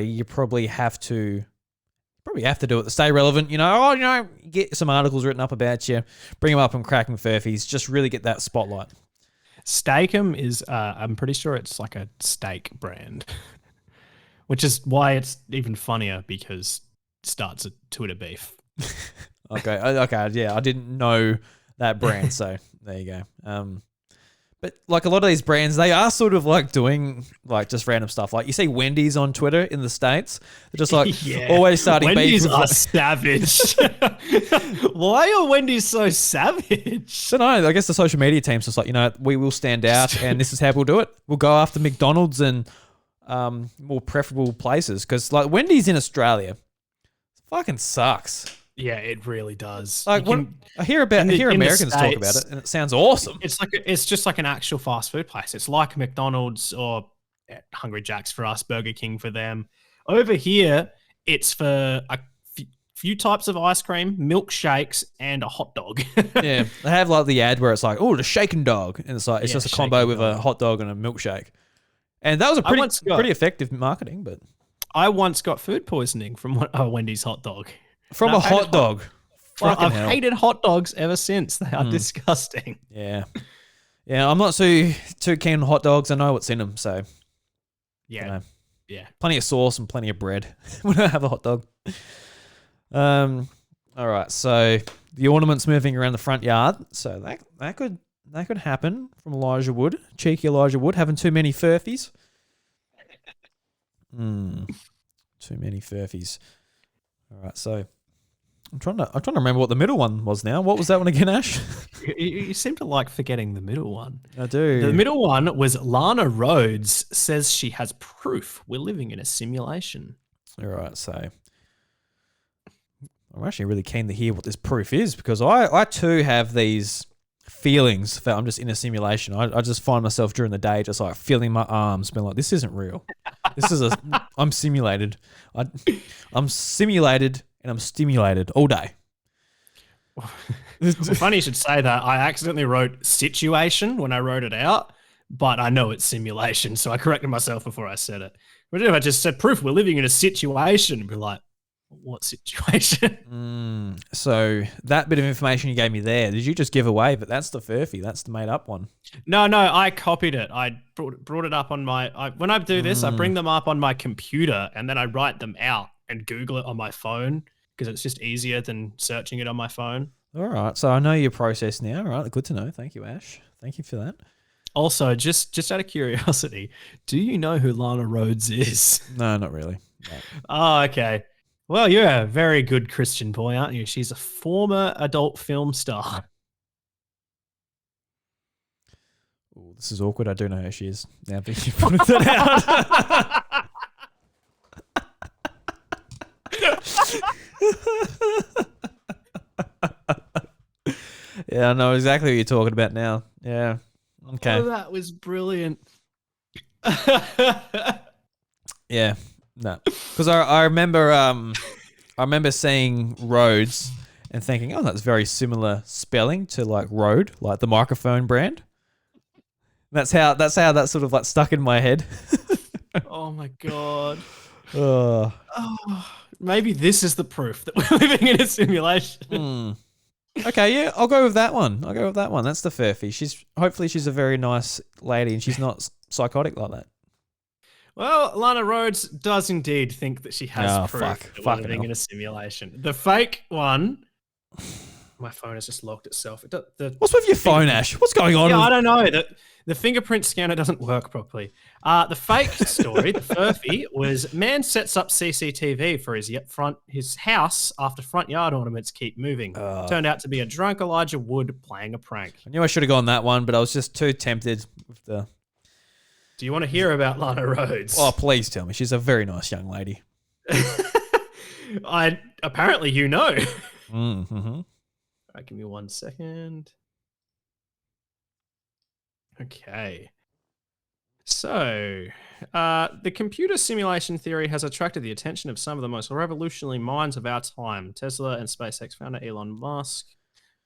you probably have to do it to stay relevant. Get some articles written up about you, bring them up on Crackin Furphys, just really get that spotlight. Stakem is, I'm pretty sure it's like a steak brand, which is why it's even funnier because it starts a Twitter beef. Okay, yeah, I didn't know that brand, so there you go. But like a lot of these brands, they are sort of like doing like just random stuff. Like you see Wendy's on Twitter in the States. They're just like always starting Wendy's beef. Wendy's are savage. Why are Wendy's so savage? I don't know. I guess the social media team's just like, we will stand out and this is how we'll do it. We'll go after McDonald's and more preferable places. Because like Wendy's in Australia fucking sucks. Yeah, it really does. Like I hear Americans talk about it, and it sounds awesome. It's just like an actual fast food place. It's like McDonald's or Hungry Jack's for us, Burger King for them. Over here, it's for a few types of ice cream, milkshakes, and a hot dog. Yeah, they have like the ad where it's like, the shaken dog, and it's like it's just a combo with a hot dog and a milkshake. And that was a pretty effective marketing. But I once got food poisoning from a Wendy's hot dog. From a hot dog. I've hated hot dogs ever since. They are disgusting. Yeah. Yeah, I'm not too keen on hot dogs. I know what's in them, so. Yeah. Plenty of sauce and plenty of bread when I have a hot dog. All right, so the ornaments moving around the front yard. So that could happen from Elijah Wood. Cheeky Elijah Wood having too many furfies. Too many furfies. All right, so I'm trying to remember what the middle one was now. What was that one again, Ash? You seem to like forgetting the middle one. I do. The middle one was Lana Rhoades says she has proof we're living in a simulation. All right, so I'm actually really keen to hear what this proof is because I too have these feelings that I'm just in a simulation. I just find myself during the day just like feeling my arms, being like, this isn't real. I'm simulated. I'm simulated and I'm stimulated all day. Well, funny you should say that. I accidentally wrote situation when I wrote it out, but I know it's simulation, so I corrected myself before I said it. But if I just said proof we're living in a situation, I'd be like, what situation? So that bit of information you gave me there, did you just give away? But that's the Furphy. That's the made up one. No, I copied it. I brought it up on when I do this, I bring them up on my computer and then I write them out and Google it on my phone because it's just easier than searching it on my phone. All right. So I know your process now. All right. Good to know. Thank you, Ash. Thank you for that. Also, just out of curiosity, do you know who Lana Rhoades is? No, not really. No. Oh, okay. Well, you're a very good Christian boy, aren't you? She's a former adult film star. Ooh, this is awkward. I do know who she is. Now that you pointed that out. Yeah, I know exactly what you're talking about now. Yeah. Okay. Oh, that was brilliant. Yeah. No, because I remember seeing Rhoades and thinking, oh, that's very similar spelling to like Rode, like the microphone brand. That's how that sort of like stuck in my head. Oh my god. Oh, maybe this is the proof that we're living in a simulation. Okay, yeah, I'll go with that one. That's the Furphy. Hopefully she's a very nice lady and she's not psychotic like that. Well, Lana Rhoades does indeed think that she has proof that we're living in a simulation. The fake one, my phone has just locked itself. What's with your phone, Ash? What's going on? Yeah, I don't know. The fingerprint scanner doesn't work properly. The fake story, the Furphy, was man sets up CCTV for his house after front yard ornaments keep moving. Turned out to be a drunk Elijah Wood playing a prank. I knew I should have gone that one, but I was just too tempted with the Do you want to hear about Lana Rhoades? Oh, please tell me. She's a very nice young lady. Apparently you know. Mm-hmm. All right, give me 1 second. Okay. So, the computer simulation theory has attracted the attention of some of the most revolutionary minds of our time. Tesla and SpaceX founder Elon Musk,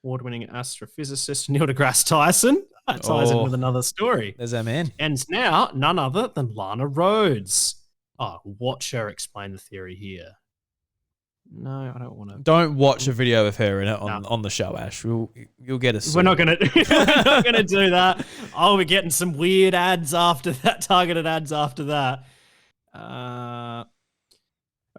award-winning astrophysicist Neil deGrasse Tyson. That ties in with another story. There's that man. And now, none other than Lana Rhoades. Oh, watch her explain the theory here. No, I don't want to. Don't watch a video of her in it on the show, Ash. You'll get a. We're not gonna do that. I'll be getting some weird ads after that, targeted ads after that.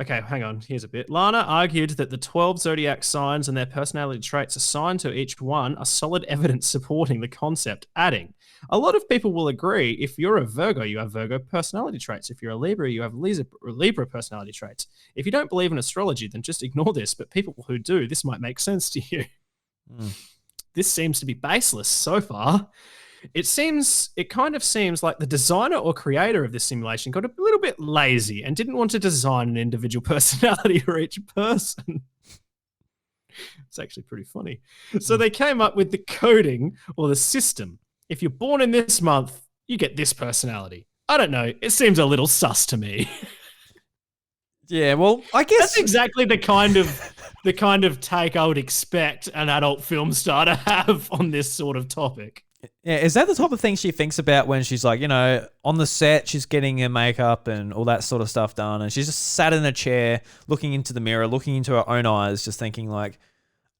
Okay, hang on. Here's a bit. Lana argued that the 12 zodiac signs and their personality traits assigned to each one are solid evidence supporting the concept, adding, a lot of people will agree if you're a Virgo, you have Virgo personality traits. If you're a Libra, you have Libra personality traits. If you don't believe in astrology, then just ignore this. But people who do, this might make sense to you. This seems to be baseless so far. It kind of seems like the designer or creator of this simulation got a little bit lazy and didn't want to design an individual personality for each person. It's actually pretty funny. So they came up with the coding or the system. If you're born in this month, you get this personality. I don't know. It seems a little sus to me. Yeah, well, I guess that's exactly the kind of take I would expect an adult film star to have on this sort of topic. Yeah, is that the type of thing she thinks about when she's like, on the set, she's getting her makeup and all that sort of stuff done, and she's just sat in a chair, looking into the mirror, looking into her own eyes, just thinking like,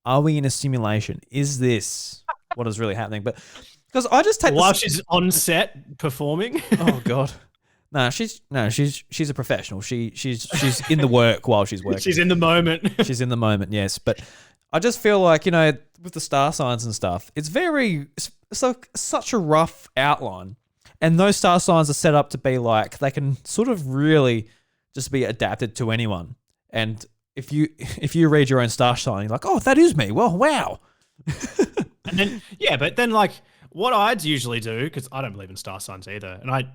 are we in a simulation? Is this what is really happening? But because I just take while she's on set performing. Oh God. She's a professional. She's in the work while she's working. She's in the moment. She's in the moment, yes. But I just feel like, with the star signs and stuff, it's like such a rough outline. And those star signs are set up to be like, they can sort of really just be adapted to anyone. And if you read your own star sign, you're like, oh, that is me. Well, wow. And then, but then like, what I'd usually do, because I don't believe in star signs either, and I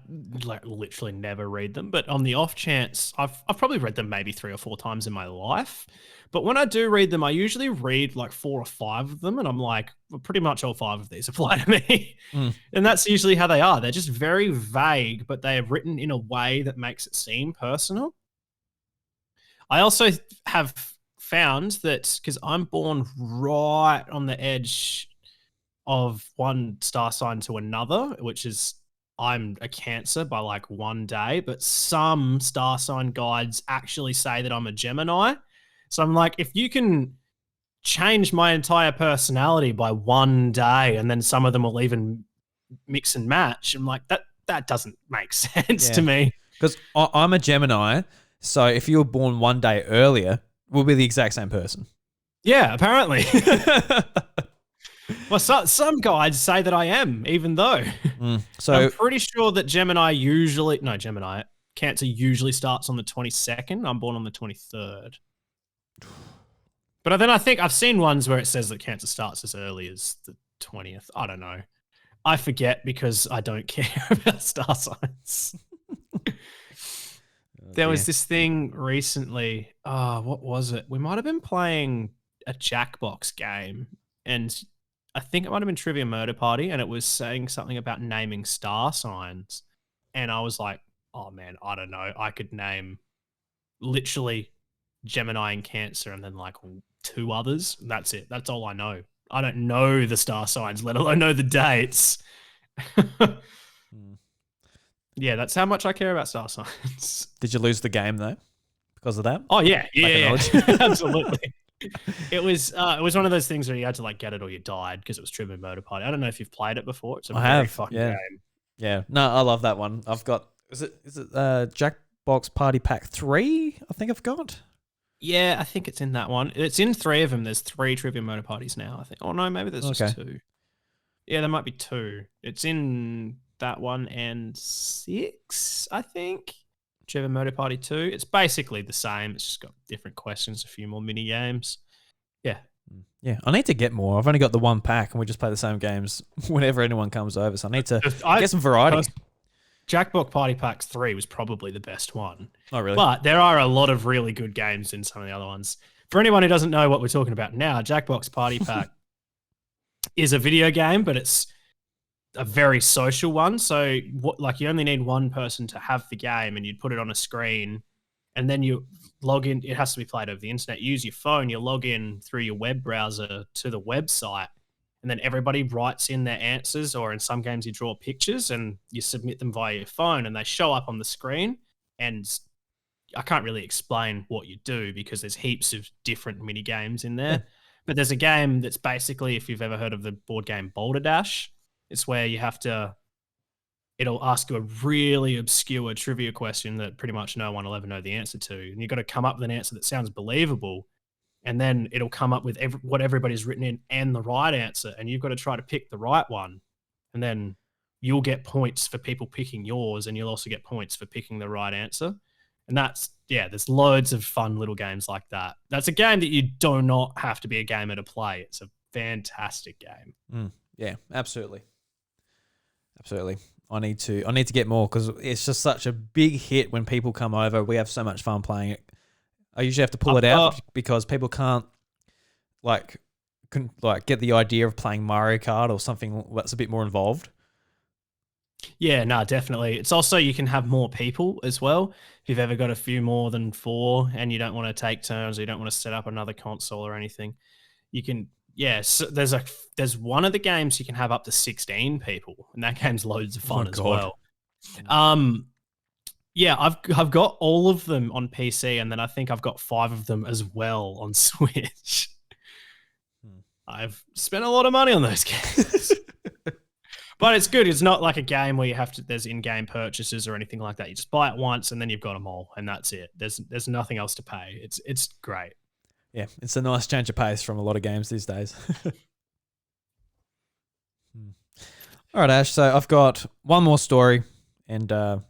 literally never read them, but on the off chance, I've probably read them maybe 3 or 4 times in my life. But when I do read them, I usually read like 4 or 5 of them, and I'm like, well, pretty much all 5 of these apply to me. And that's usually how they are. They're just very vague, but they are written in a way that makes it seem personal. I also have found that because I'm born right on the edge of one star sign to another, which is I'm a Cancer by like 1 day, but some star sign guides actually say that I'm a Gemini. So I'm like, if you can change my entire personality by 1 day, and then some of them will even mix and match, I'm like, that doesn't make sense to me. Because I'm a Gemini, so if you were born 1 day earlier, we'll be the exact same person. Yeah, apparently. Well, some guides say that I am, even though. So I'm pretty sure that Cancer usually starts on the 22nd. I'm born on the 23rd. But then I think I've seen ones where it says that Cancer starts as early as the 20th. I don't know. I forget because I don't care about star signs. There was this thing recently. Oh, what was it? We might have been playing a Jackbox game, and I think it might have been Trivia Murder Party, and it was saying something about naming star signs. And I was like, oh man, I don't know. I could name literally Gemini and Cancer and then like 2 others. That's it. That's all I know. I don't know the star signs, let alone know the dates. Yeah, that's how much I care about star signs. Did you lose the game though because of that? Oh yeah. Absolutely. It was one of those things where you had to like get it or you died because it was Trivia Murder Party. I don't know if you've played it before. It's a very fucking game. Yeah. No, I love that one. I've got is it Jackbox Party Pack 3? I think I've got. Yeah, I think it's in that one. It's in 3 of them. There's 3 Trivia Murder Parties now, I think. Oh no, maybe there's just 2. Yeah, there might be 2. It's in that one and 6, I think. Trivia Murder Party 2. It's basically the same. It's just got different questions, a few more mini games. Yeah. Yeah, I need to get more. I've only got the 1 pack and we just play the same games whenever anyone comes over. So I need to get some variety. Jackbox Party Pack 3 was probably the best one. Oh, really? But there are a lot of really good games in some of the other ones. For anyone who doesn't know what we're talking about now, Jackbox Party Pack is a video game, but it's a very social one. So you only need one person to have the game, and you'd put it on a screen, and then you log in. It has to be played over the internet. You use your phone, you log in through your web browser to the website, and then everybody writes in their answers, or in some games you draw pictures and you submit them via your phone, and they show up on the screen. And I can't really explain what you do because there's heaps of different mini games in there. Yeah. But there's a game that's basically, if you've ever heard of the board game Boulder Dash, it's where you have to, it'll ask you a really obscure trivia question that pretty much no one will ever know the answer to. And you've got to come up with an answer that sounds believable. And then it'll come up with what everybody's written in and the right answer. And you've got to try to pick the right one. And then you'll get points for people picking yours. And you'll also get points for picking the right answer. And there's loads of fun little games like that. That's a game that you do not have to be a gamer to play. It's a fantastic game. Yeah, absolutely. Absolutely. I need to get more because it's just such a big hit when people come over. We have so much fun playing it. I usually have to pull it out because people can't get the idea of playing Mario Kart or something that's a bit more involved. Yeah, no, definitely. It's also, you can have more people as well. If you've ever got a few more than 4 and you don't want to take turns or you don't want to set up another console or anything, you can, so there's one of the games you can have up to 16 people, and that game's loads of fun as well. Yeah, I've got all of them on PC, and then I think I've got 5 of them as well on Switch. I've spent a lot of money on those games. But it's good. It's not like a game where there's in-game purchases or anything like that. You just buy it once and then you've got them all, and that's it. There's nothing else to pay. It's great. Yeah, it's a nice change of pace from a lot of games these days. All right, Ash. So I've got one more story, and then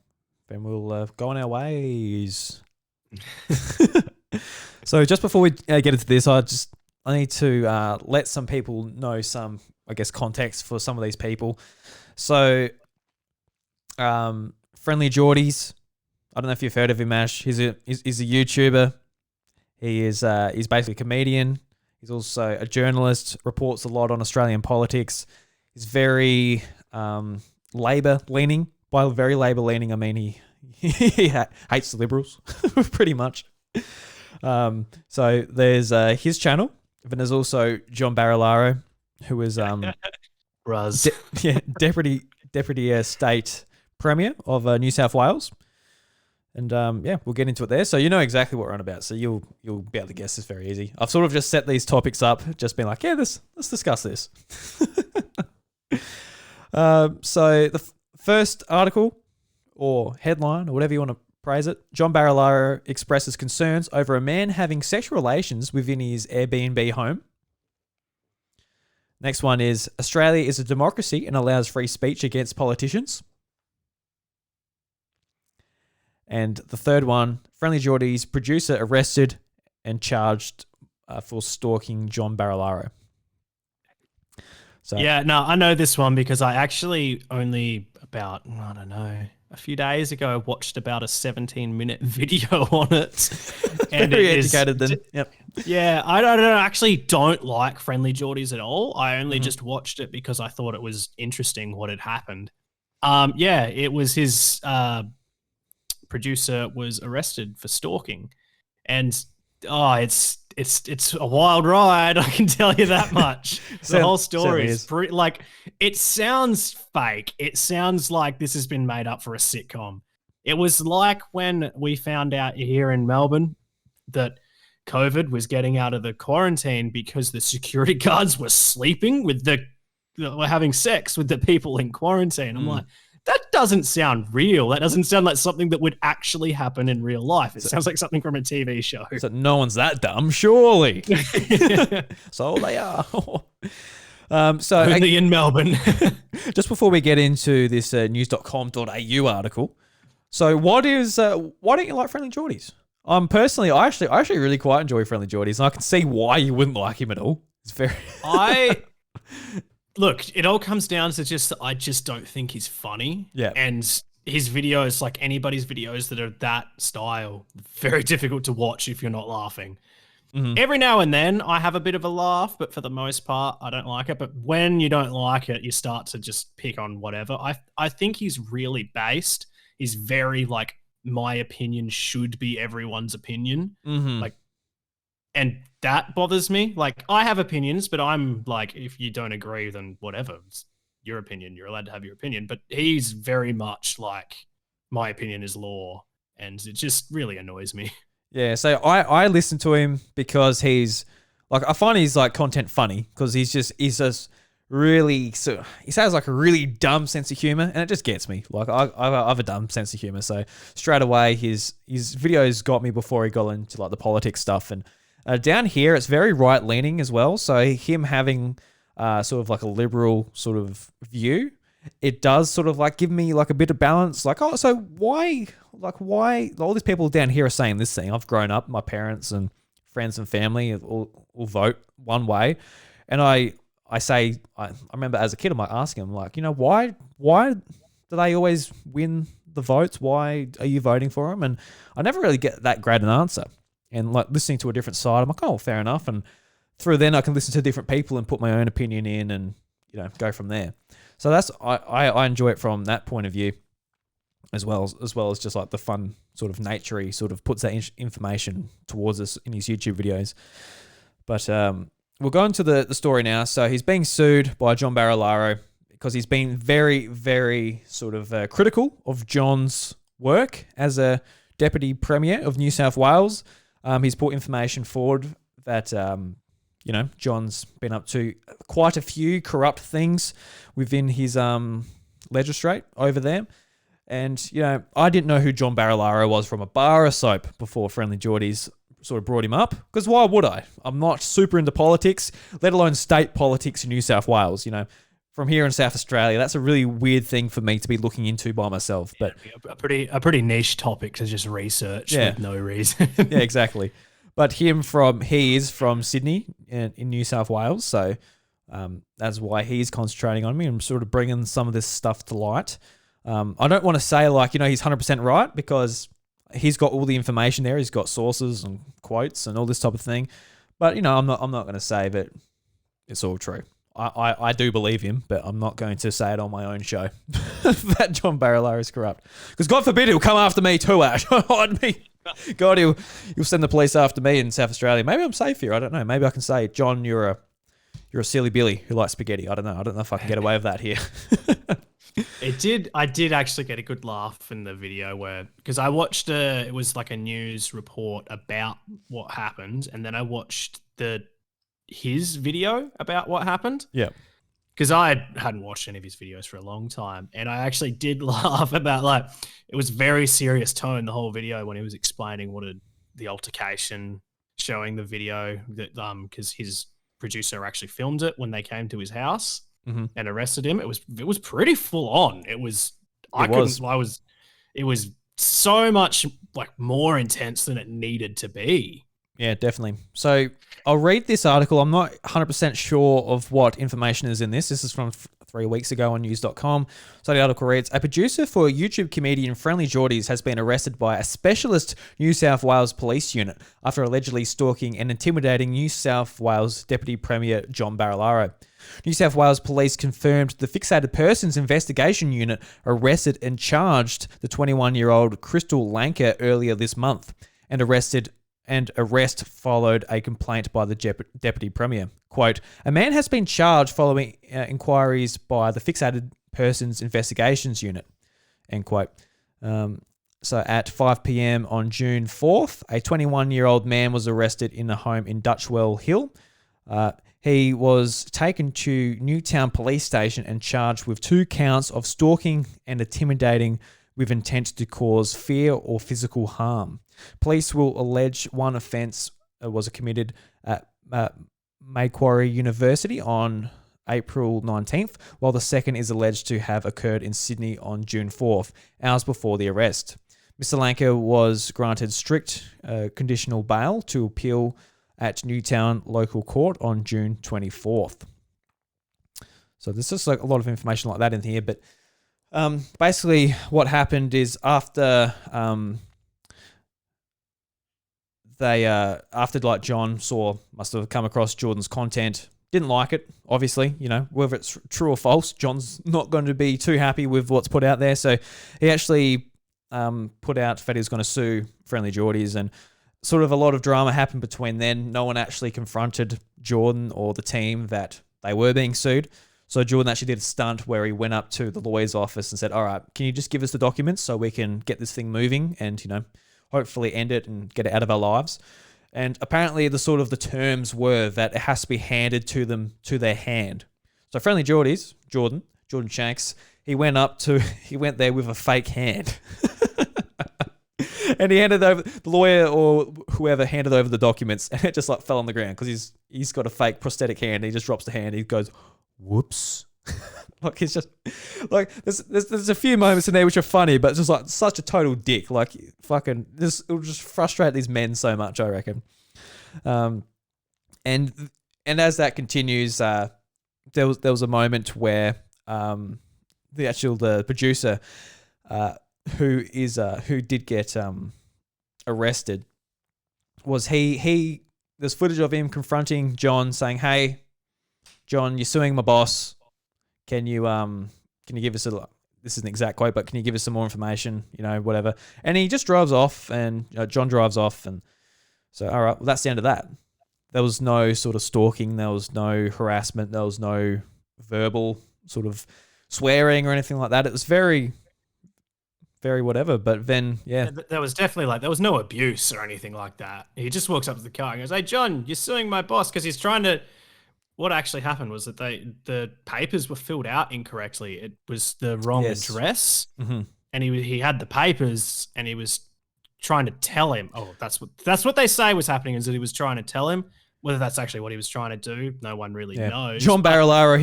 we'll go on our ways. So just before we get into this, I need to let some people know some, I guess, context for some of these people. So, Friendly Geordies. I don't know if you've heard of him, Ash. He's a YouTuber. He's basically a comedian. He's also a journalist. Reports a lot on Australian politics. He's very Labor leaning. By very Labor leaning, I mean he hates the Liberals, pretty much. So there's his channel, but there's also John Barilaro, who is deputy state premier of New South Wales, and we'll get into it there. So you know exactly what we're on about. So you'll be able to guess this very easy. I've sort of just set these topics up, just been like, let's discuss this. So the first article or headline or whatever you want to praise it, John Barilaro expresses concerns over a man having sexual relations within his Airbnb home. Next one is Australia is a democracy and allows free speech against politicians. And the third one, Friendly Geordie's producer arrested and charged for stalking John Barilaro. So yeah, no, I know this one because I actually only about, I don't know, a few days ago watched about a 17-minute video on it. And very educated then. Yep. Yeah, I actually don't like Friendly Geordies at all. I only just watched it because I thought it was interesting what had happened. It was his producer was arrested for stalking, and it's a wild ride. I can tell you that much. The whole story is it sounds fake. It sounds like this has been made up for a sitcom. It was like when we found out here in Melbourne that COVID was getting out of the quarantine because the security guards were sleeping were having sex with the people in quarantine. I'm like, that doesn't sound real. That doesn't sound like something that would actually happen in real life. It sounds like something from a TV show. So no one's that dumb, surely. So they are. So only in Melbourne. Just before we get into this news.com.au article, so why don't you like Friendly Geordies? Personally, I actually really quite enjoy Friendly Geordies, and I can see why you wouldn't like him at all. It's very. Look, it all comes down to I just don't think he's funny. Yeah. And his videos, like anybody's videos that are that style, very difficult to watch if you're not laughing. Every now and then I have a bit of a laugh, but for the most part, I don't like it. But when you don't like it, you start to just pick on whatever. I think he's really based. He's very like, my opinion should be everyone's opinion. Like, and that bothers me. Like, I have opinions, but I'm like, if you don't agree, then whatever. It's your opinion. You're allowed to have your opinion. But he's very much like, my opinion is law. And it just really annoys me. Yeah, so I listen to him because he's like, I find his like content funny because he's just really, so he has like a really dumb sense of humor, and it just gets me. Like I have a dumb sense of humor, so straight away his videos got me before he got into like the politics stuff. And down here it's very right leaning as well. So him having sort of like a liberal sort of view, it does sort of like give me like a bit of balance. Like, oh, so why all these people down here are saying this thing? I've grown up, my parents and friends and family all vote one way. And I remember as a kid, I might ask him like, you know, why do they always win the votes? Why are you voting for them? And I never really get that great an answer. And like listening to a different side, I'm like, oh, fair enough. And through then I can listen to different people and put my own opinion in and, you know, go from there. So that's I enjoy it from that point of view, as well as just like the fun sort of nature he sort of puts that information towards us in his YouTube videos. But we'll go into the story now. So he's being sued by John Barilaro because he's been very, very sort of critical of John's work as a Deputy Premier of New South Wales. He's put information forward that you know, John's been up to quite a few corrupt things within his legislate over there. And, you know, I didn't know who John Barilaro was from a bar of soap before Friendly Geordies sort of brought him up. Because why would I? I'm not super into politics, let alone state politics in New South Wales. You know, from here in South Australia, that's a really weird thing for me to be looking into by myself. But a pretty niche topic to just research with no reason. Yeah, exactly. But he is from Sydney in New South Wales, so that's why he's concentrating on me and sort of bringing some of this stuff to light. I don't want to say like, you know, he's 100% right because he's got all the information there. He's got sources and quotes and all this type of thing. But, you know, I'm not going to say that it's all true. I do believe him, but I'm not going to say it on my own show that John Barilaro is corrupt. Because God forbid he'll come after me too, Ash. On me. God, he'll send the police after me in South Australia. Maybe I'm safe here. I don't know. Maybe I can say, John, you're a silly Billy who likes spaghetti. I don't know. I don't know if I can get away with that here. I did actually get a good laugh in the video because I watched it was like a news report about what happened, and then I watched his video about what happened. Yeah. Because I hadn't watched any of his videos for a long time. And I actually did laugh about, like, it was very serious tone, the whole video, when he was explaining the altercation, showing the video that, because his producer actually filmed it when they came to his house and arrested him. It was pretty full on. It was so much like more intense than it needed to be. Yeah, definitely. So I'll read this article. I'm not 100% sure of what information is in this. This is from 3 weeks ago on news.com. So the article reads, a producer for YouTube comedian Friendly Geordies has been arrested by a specialist New South Wales police unit after allegedly stalking and intimidating New South Wales Deputy Premier John Barilaro. New South Wales Police confirmed the Fixated Persons Investigation Unit arrested and charged the 21-year-old Crystal Lanka earlier this month, and arrest followed a complaint by the Deputy Premier. Quote, a man has been charged following inquiries by the Fixated Persons Investigations Unit. End quote. So at 5 p.m. on June 4th, a 21-year-old man was arrested in a home in Dutchwell Hill. He was taken to Newtown Police Station and charged with 2 counts of stalking and intimidating with intent to cause fear or physical harm. Police will allege one offence was committed at Macquarie University on April 19th, while the second is alleged to have occurred in Sydney on June 4th, hours before the arrest. Mr. Lanka was granted strict conditional bail to appeal at Newtown Local Court on June 24th. So there's just like a lot of information like that in here, but Basically, what happened is after like John must have come across Jordan's content, didn't like it, obviously, whether it's true or false, John's not going to be too happy with what's put out there. So he actually put out that he was going to sue Friendly Jordies, and sort of a lot of drama happened between then. No one actually confronted Jordan or the team that they were being sued. So Jordan actually did a stunt where he went up to the lawyer's office and said, all right, can you just give us the documents so we can get this thing moving and, hopefully end it and get it out of our lives. And apparently the terms were that it has to be handed to them to their hand. So Friendly Jordies, Jordan Shanks, he went there with a fake hand. And he handed over, the lawyer or whoever handed over the documents, and it just like fell on the ground because he's got a fake prosthetic hand. He just drops the hand. He goes, whoops. Like he's just like there's a few moments in there which are funny, but it's just like such a total dick. Like fucking this, it'll just frustrate these men so much, I reckon. And as that continues, there was a moment where the producer who did get arrested was he there's footage of him confronting John saying, hey John, you're suing my boss, can you give us this is an exact quote, but can you give us some more information, whatever. And he just drives off, and John drives off, and so all right, well, that's the end of that. There was no sort of stalking, there was no harassment, there was no verbal sort of swearing or anything like that. It was very whatever, but then, yeah. There was definitely there was no abuse or anything like that. He just walks up to the car and goes, hey, John, you're suing my boss, because he's trying to... What actually happened was that the papers were filled out incorrectly. It was the wrong address, and he had the papers, and he was trying to tell him, that's what they say was happening, is that he was trying to tell him. Whether that's actually what he was trying to do, no one really knows. John Barilaro,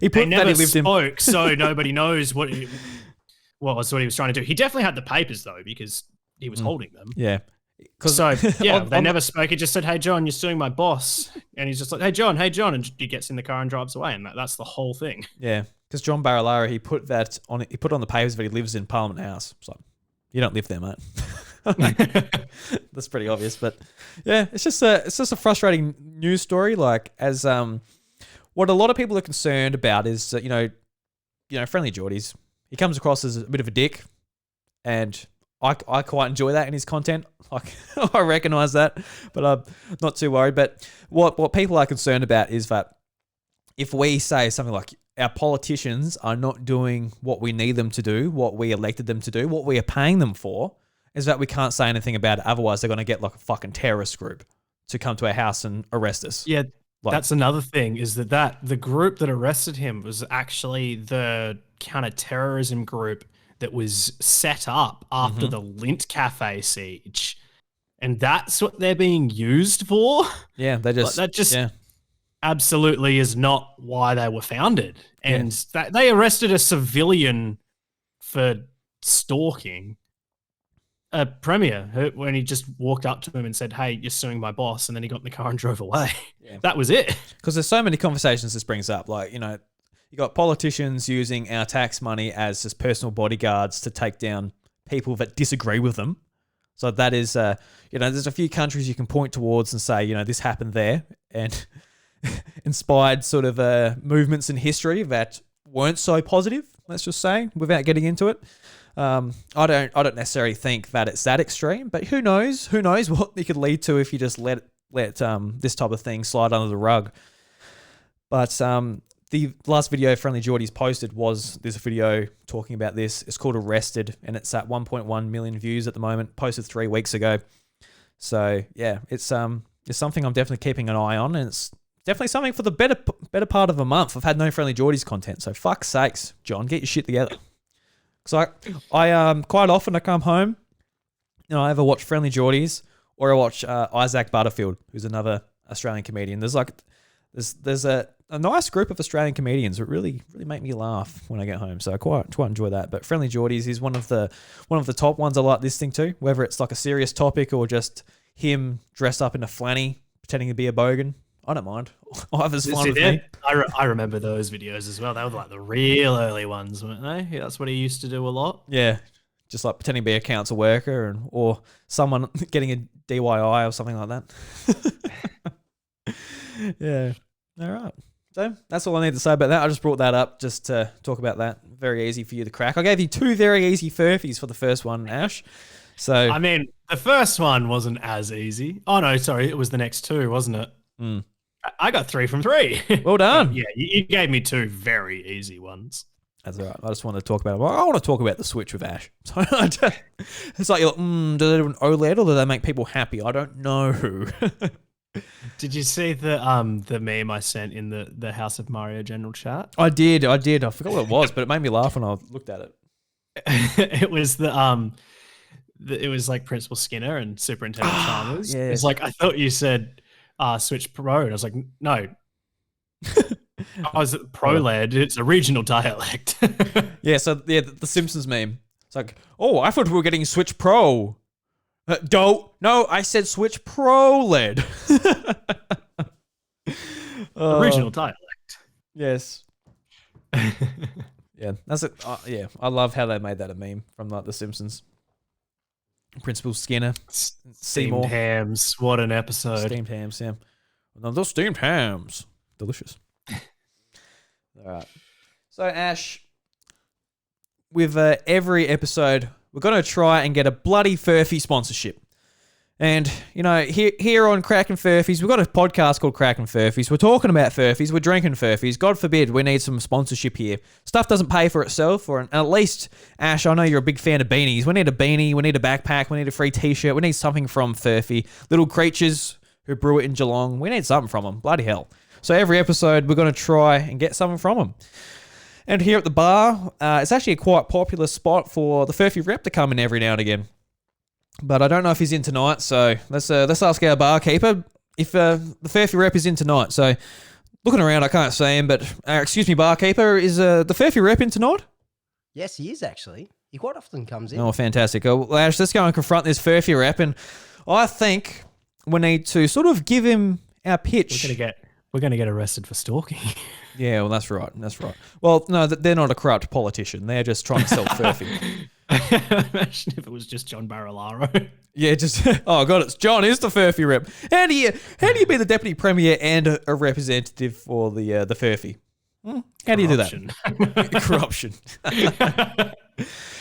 they never spoke, so nobody knows what he was trying to do. He definitely had the papers though, because he was holding them. Yeah. So they never spoke. He just said, "Hey John, you're suing my boss," and he's just like, "Hey John," and he gets in the car and drives away, and that's the whole thing. Yeah, because John Barilaro, he put on the papers that he lives in Parliament House. So you don't live there, mate. That's pretty obvious, but yeah, it's just a frustrating news story. Like as what a lot of people are concerned about is Friendly Jordies. He comes across as a bit of a dick, and I quite enjoy that in his content. I recognize that, but I'm not too worried. But what people are concerned about is that if we say something like our politicians are not doing what we need them to do, what we elected them to do, what we are paying them for, is that we can't say anything about it. Otherwise, they're going to get like a fucking terrorist group to come to our house and arrest us. Yeah, that's another thing, is that the group that arrested him was actually the counter-terrorism group that was set up after the Lint Cafe siege. And that's what they're being used for. Yeah, that absolutely is not why they were founded. And they arrested a civilian for stalking a premier when he just walked up to him and said, hey, you're suing my boss. And then he got in the car and drove away. Yeah. That was it. Because there's so many conversations this brings up. Like, you got politicians using our tax money as just personal bodyguards to take down people that disagree with them. So that is, there's a few countries you can point towards and say, this happened there, and inspired sort of movements in history that weren't so positive, let's just say, without getting into it. I don't necessarily think that it's that extreme, but who knows what it could lead to if you just let this type of thing slide under the rug. But the last video Friendly Jordies posted was this video talking about this. It's called Arrested, and it's at 1.1 million views at the moment, posted 3 weeks ago. So yeah, it's something I'm definitely keeping an eye on, and it's definitely something for the better part of a month. I've had no Friendly Jordies content, so fuck's sakes, John, get your shit together. So I quite often I come home, I either watch Friendly Jordies or I watch Isaac Butterfield, who's another Australian comedian. There's a nice group of Australian comedians that really make me laugh when I get home. So I quite enjoy that. But Friendly Jordies is one of the top ones I like listening to, whether it's like a serious topic or just him dressed up in a flanny pretending to be a bogan. I don't mind. Either's fine See, with me. I remember those videos as well. They were like the real early ones, weren't they? Yeah, that's what he used to do a lot. Yeah, just like pretending to be a council worker or someone getting a DIY or something like that. Yeah. All right. So that's all I need to say about that. I just brought that up just to talk about that. Very easy for you to crack. I gave you 2 very easy Furphys for the first one, Ash. So I mean, the first one wasn't as easy. Oh no, sorry, it was the next 2, wasn't it? I got 3 from 3. Well done. Yeah, you gave me 2 very easy ones. That's all right. I just wanted to talk about it. I want to talk about the Switch with Ash. So it's like, do they do an OLED or do they make people happy? I don't know. Did you see the meme I sent in the House of Mario general chat? I did. I forgot what it was, but it made me laugh when I looked at it. It was it was like Principal Skinner and Superintendent Chalmers. Yeah. It's like, I thought you said Switch Pro, and I was like, no. I was ProLED. It's a regional dialect. Yeah. So yeah, the Simpsons meme. It's like, oh, I thought we were getting Switch Pro. No, I said Switch Pro LED. Original dialect. Yes. Yeah, that's it. Yeah, I love how they made that a meme from like The Simpsons. Principal Skinner, Seymour. Steamed hams. What an episode. Steamed hams, yeah. No, those steamed hams. Delicious. All right. So, Ash, with every episode, we're going to try and get a bloody Furphy sponsorship. And, you know, here on Crackin Furphys, we've got a podcast called Crackin Furphys. We're talking about Furphys. We're drinking Furphys. God forbid we need some sponsorship here. Stuff doesn't pay for itself. Or at least, Ash, I know you're a big fan of beanies. We need a beanie. We need a backpack. We need a free t-shirt. We need something from Furphy. Little creatures who brew it in Geelong. We need something from them. Bloody hell. So every episode, we're going to try and get something from them. And here at the bar, it's actually a quite popular spot for the Furphy rep to come in every now and again. But I don't know if he's in tonight, so let's ask our barkeeper if the Furphy rep is in tonight. So looking around, I can't see him, but excuse me, barkeeper, is the Furphy rep in tonight? Yes, he is actually. He quite often comes in. Oh, fantastic. Well, Ash, let's go and confront this Furphy rep, and I think we need to sort of give him our pitch. We're gonna get arrested for stalking. Yeah, well, that's right. That's right. Well, no, they're not a corrupt politician. They're just trying to sell Furphy. Imagine if it was just John Barilaro. Yeah, just oh god, it's John is the Furphy rep. How do you be the deputy premier and a representative for the Furphy? How do you do that? Corruption.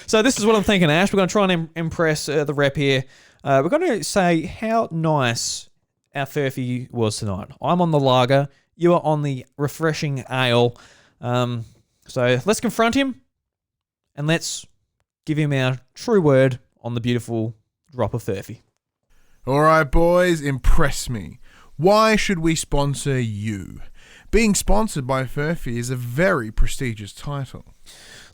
So this is what I'm thinking, Ash. We're going to try and impress the rep here. We're going to say how nice our Furphy was tonight. I'm on the lager. You are on the refreshing ale. So let's confront him and let's give him our true word on the beautiful drop of Furphy. All right, boys, impress me. Why should we sponsor you? Being sponsored by Furphy is a very prestigious title.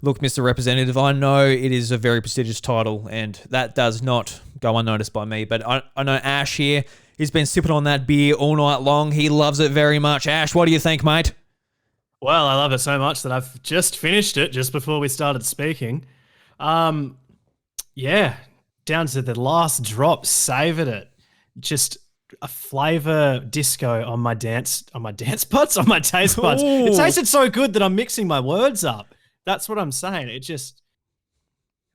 Look, Mr. Representative, I know it is a very prestigious title, and that does not go unnoticed by me, but I know Ash here, he's been sipping on that beer all night long. He loves it very much. Ash, what do you think, mate? Well, I love it so much that I've just finished it just before we started speaking. Yeah, down to the last drop, savoured it. Just a flavour disco on my taste buds. Ooh. It tasted so good that I'm mixing my words up. That's what I'm saying. It just,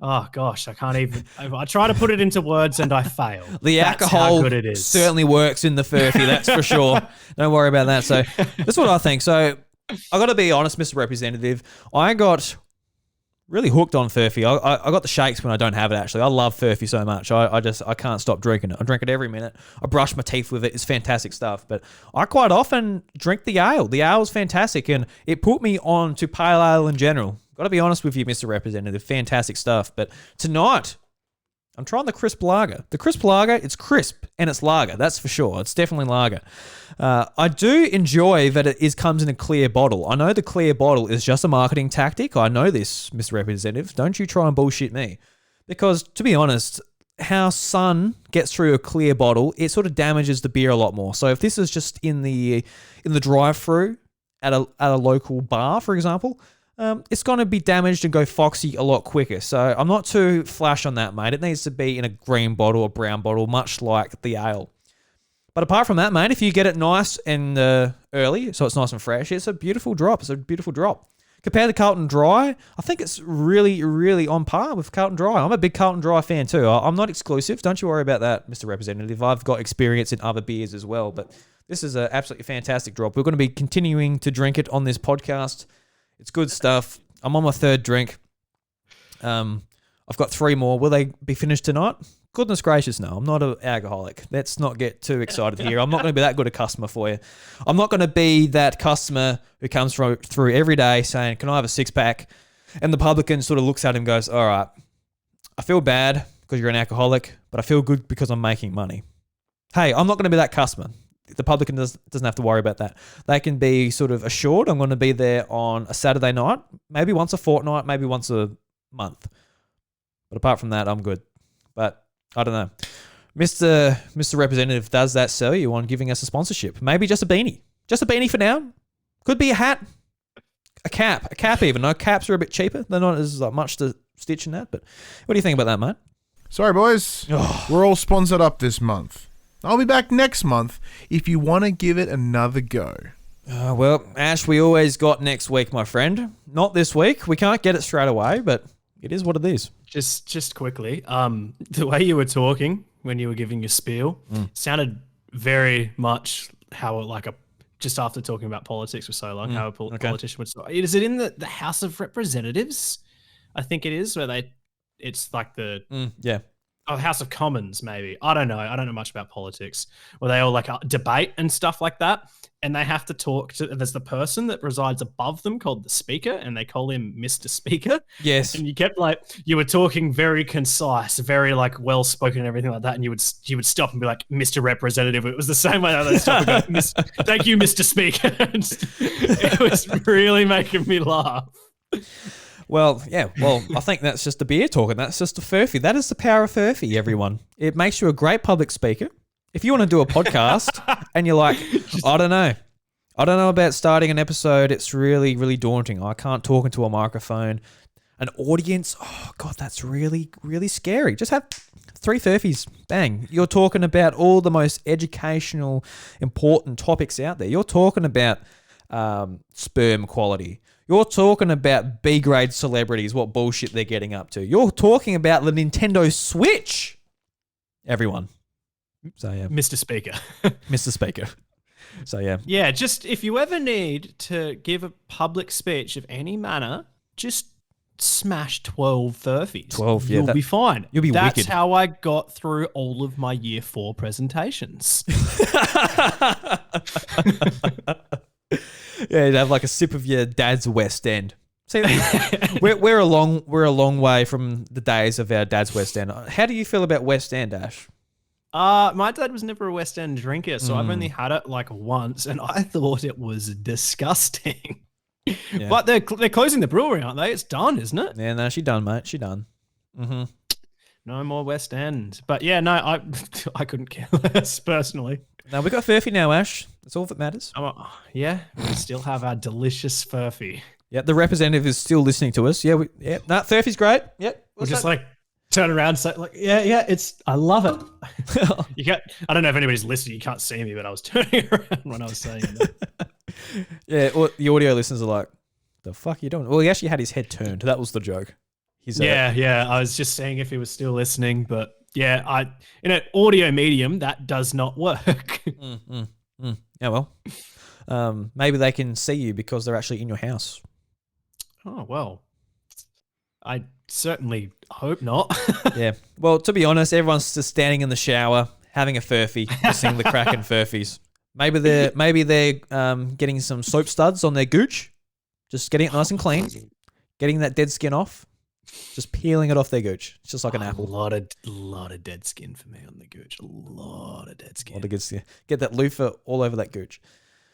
oh gosh, I can't even. I try to put it into words and I fail. The That's alcohol how good it is. certainly works in the Furphy, that's for sure. Don't worry about that. So that's what I think. So I got to be honest, Mr. Representative. I got really hooked on Furphy. I got the shakes when I don't have it, actually. I love Furphy so much. I can't stop drinking it. I drink it every minute. I brush my teeth with it. It's fantastic stuff. But I quite often drink the ale. The ale is fantastic, and it put me on to pale ale in general. Got to be honest with you, Mr. Representative. Fantastic stuff. But tonight, I'm trying the crisp lager. The crisp lager, it's crisp and it's lager. That's for sure. It's definitely lager. I do enjoy that it comes in a clear bottle. I know the clear bottle is just a marketing tactic. I know this, Mr. Representative. Don't you try and bullshit me. Because, to be honest, how sun gets through a clear bottle, it sort of damages the beer a lot more. So if this is just in the drive-through at a local bar, for example, it's going to be damaged and go foxy a lot quicker. So I'm not too flash on that, mate. It needs to be in a green bottle or brown bottle, much like the ale. But apart from that, mate, if you get it nice and early, so it's nice and fresh, it's a beautiful drop. Compared to Carlton Dry, I think it's really, really on par with Carlton Dry. I'm a big Carlton Dry fan too. I'm not exclusive. Don't you worry about that, Mr. Representative. I've got experience in other beers as well. But this is an absolutely fantastic drop. We're going to be continuing to drink it on this podcast. It's good stuff. I'm on my third drink. I've got 3 more. Will they be finished tonight? Goodness gracious, no. I'm not an alcoholic. Let's not get too excited here. I'm not going to be that good a customer for you. I'm not going to be that customer who comes through every day saying, can I have a 6-pack? And the publican sort of looks at him and goes, all right, I feel bad because you're an alcoholic, but I feel good because I'm making money. Hey, I'm not going to be that customer. The publican doesn't have to worry about that. They can be sort of assured I'm going to be there on a Saturday night, maybe once a fortnight, maybe once a month. But apart from that, I'm good. But I don't know. Mr. Representative, does that sell you on giving us a sponsorship? Maybe just a beanie. Just a beanie for now. Could be a hat. A cap even. No, caps are a bit cheaper. They're not as much to stitch in that. But what do you think about that, mate? Sorry, boys. We're all sponsored up this month. I'll be back next month if you want to give it another go. Well, Ash, we always got next week, my friend. Not this week. We can't get it straight away, but it is what it is. Just quickly, the way you were talking when you were giving your spiel sounded very much how just after talking about politics for so long, how a politician would talk. Is it in the House of Representatives? I think it is where it's like the House of Commons, maybe. I don't know. I don't know much about politics. Where they all debate and stuff like that. And they have to talk to, there's the person that resides above them called the Speaker, and they call him Mr. Speaker. Yes. And you kept you were talking very concise, very well spoken and everything like that. And you would stop and be like, Mr. Representative. It was the same way that they stop and go, thank you, Mr. Speaker. It was really making me laugh. Well, yeah. Well, I think that's just the beer talking. That's just a Furphy. That is the power of Furphy, everyone. It makes you a great public speaker. If you want to do a podcast and you're like, I don't know about starting an episode. It's really, really daunting. I can't talk into a microphone. An audience, oh God, that's really, really scary. Just have 3 Furphys, bang. You're talking about all the most educational, important topics out there. You're talking about sperm quality. You're talking about B-grade celebrities, what bullshit they're getting up to. You're talking about the Nintendo Switch, everyone. So yeah, Mr. Speaker. Mr. Speaker. So yeah. Yeah, just if you ever need to give a public speech of any manner, just smash 12 Furphys. 12, yeah. You'll be fine. You'll be That's wicked. how I got through all of my year 4 presentations. Yeah, you'd have a sip of your dad's West End. See, we're a long way from the days of our dad's West End. How do you feel about West End, Ash? My dad was never a West End drinker, so I've only had it once, and I thought it was disgusting. Yeah. But they're closing the brewery, aren't they? It's done, isn't it? Yeah, no, she done, mate. She done. Mm-hmm. No more West End. But yeah, no, I couldn't care less personally. No, we got Furphy now, Ash. That's all that matters. Yeah, we still have our delicious Furphy. Yeah, the representative is still listening to us. Yeah, Furphy's great. Yep. We're just turn around and say I love it. I don't know if anybody's listening, you can't see me, but I was turning around when I was saying it. Yeah, well, the audio listeners are like, the fuck are you doing? Well, he actually had his head turned. That was the joke. Yeah. I was just seeing if he was still listening, but yeah, in an audio medium, that does not work. Yeah, well, maybe they can see you because they're actually in your house. Oh, well, I certainly hope not. Yeah. Well, to be honest, everyone's just standing in the shower, having a Furphy, listening to the Crackin Furphys. Maybe they're getting some soap studs on their gooch, just getting it nice and clean, getting that dead skin off, just peeling it off their gooch. It's just like an apple. A lot of dead skin for me on the gooch. A lot of dead skin. A lot of good skin. Get that loofah all over that gooch.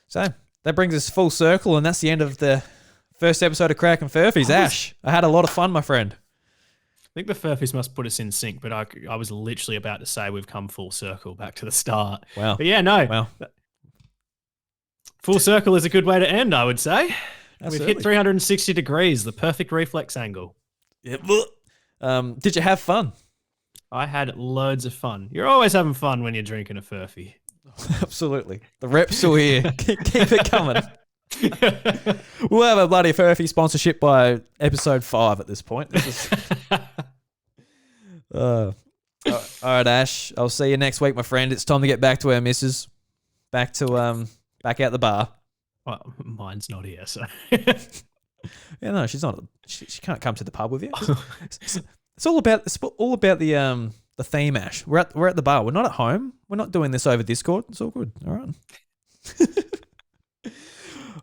So that brings us full circle, and that's the end of the first episode of Crackin Furphys. Ash, I had a lot of fun, my friend. I think the Furphys must put us in sync, but I was literally about to say we've come full circle back to the start. Wow. But yeah, no. Wow. Full circle is a good way to end, I would say. Absolutely. We've hit 360 degrees, the perfect reflex angle. Yep. Did you have fun? I had loads of fun. You're always having fun when you're drinking a Furphy. Absolutely. The rep's still here. Keep it coming. We'll have a bloody Furphy sponsorship by episode 5 at this point. All right, Ash. I'll see you next week, my friend. It's time to get back to our missus. Back out the bar. Well, mine's not here, so. Yeah, no, she's not. She can't come to the pub with you. It's all about the theme, Ash. We're at the bar. We're not at home. We're not doing this over Discord. It's all good. All right.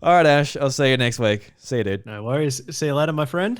All right, Ash. I'll see you next week. See you, dude. No worries. See you later, my friend.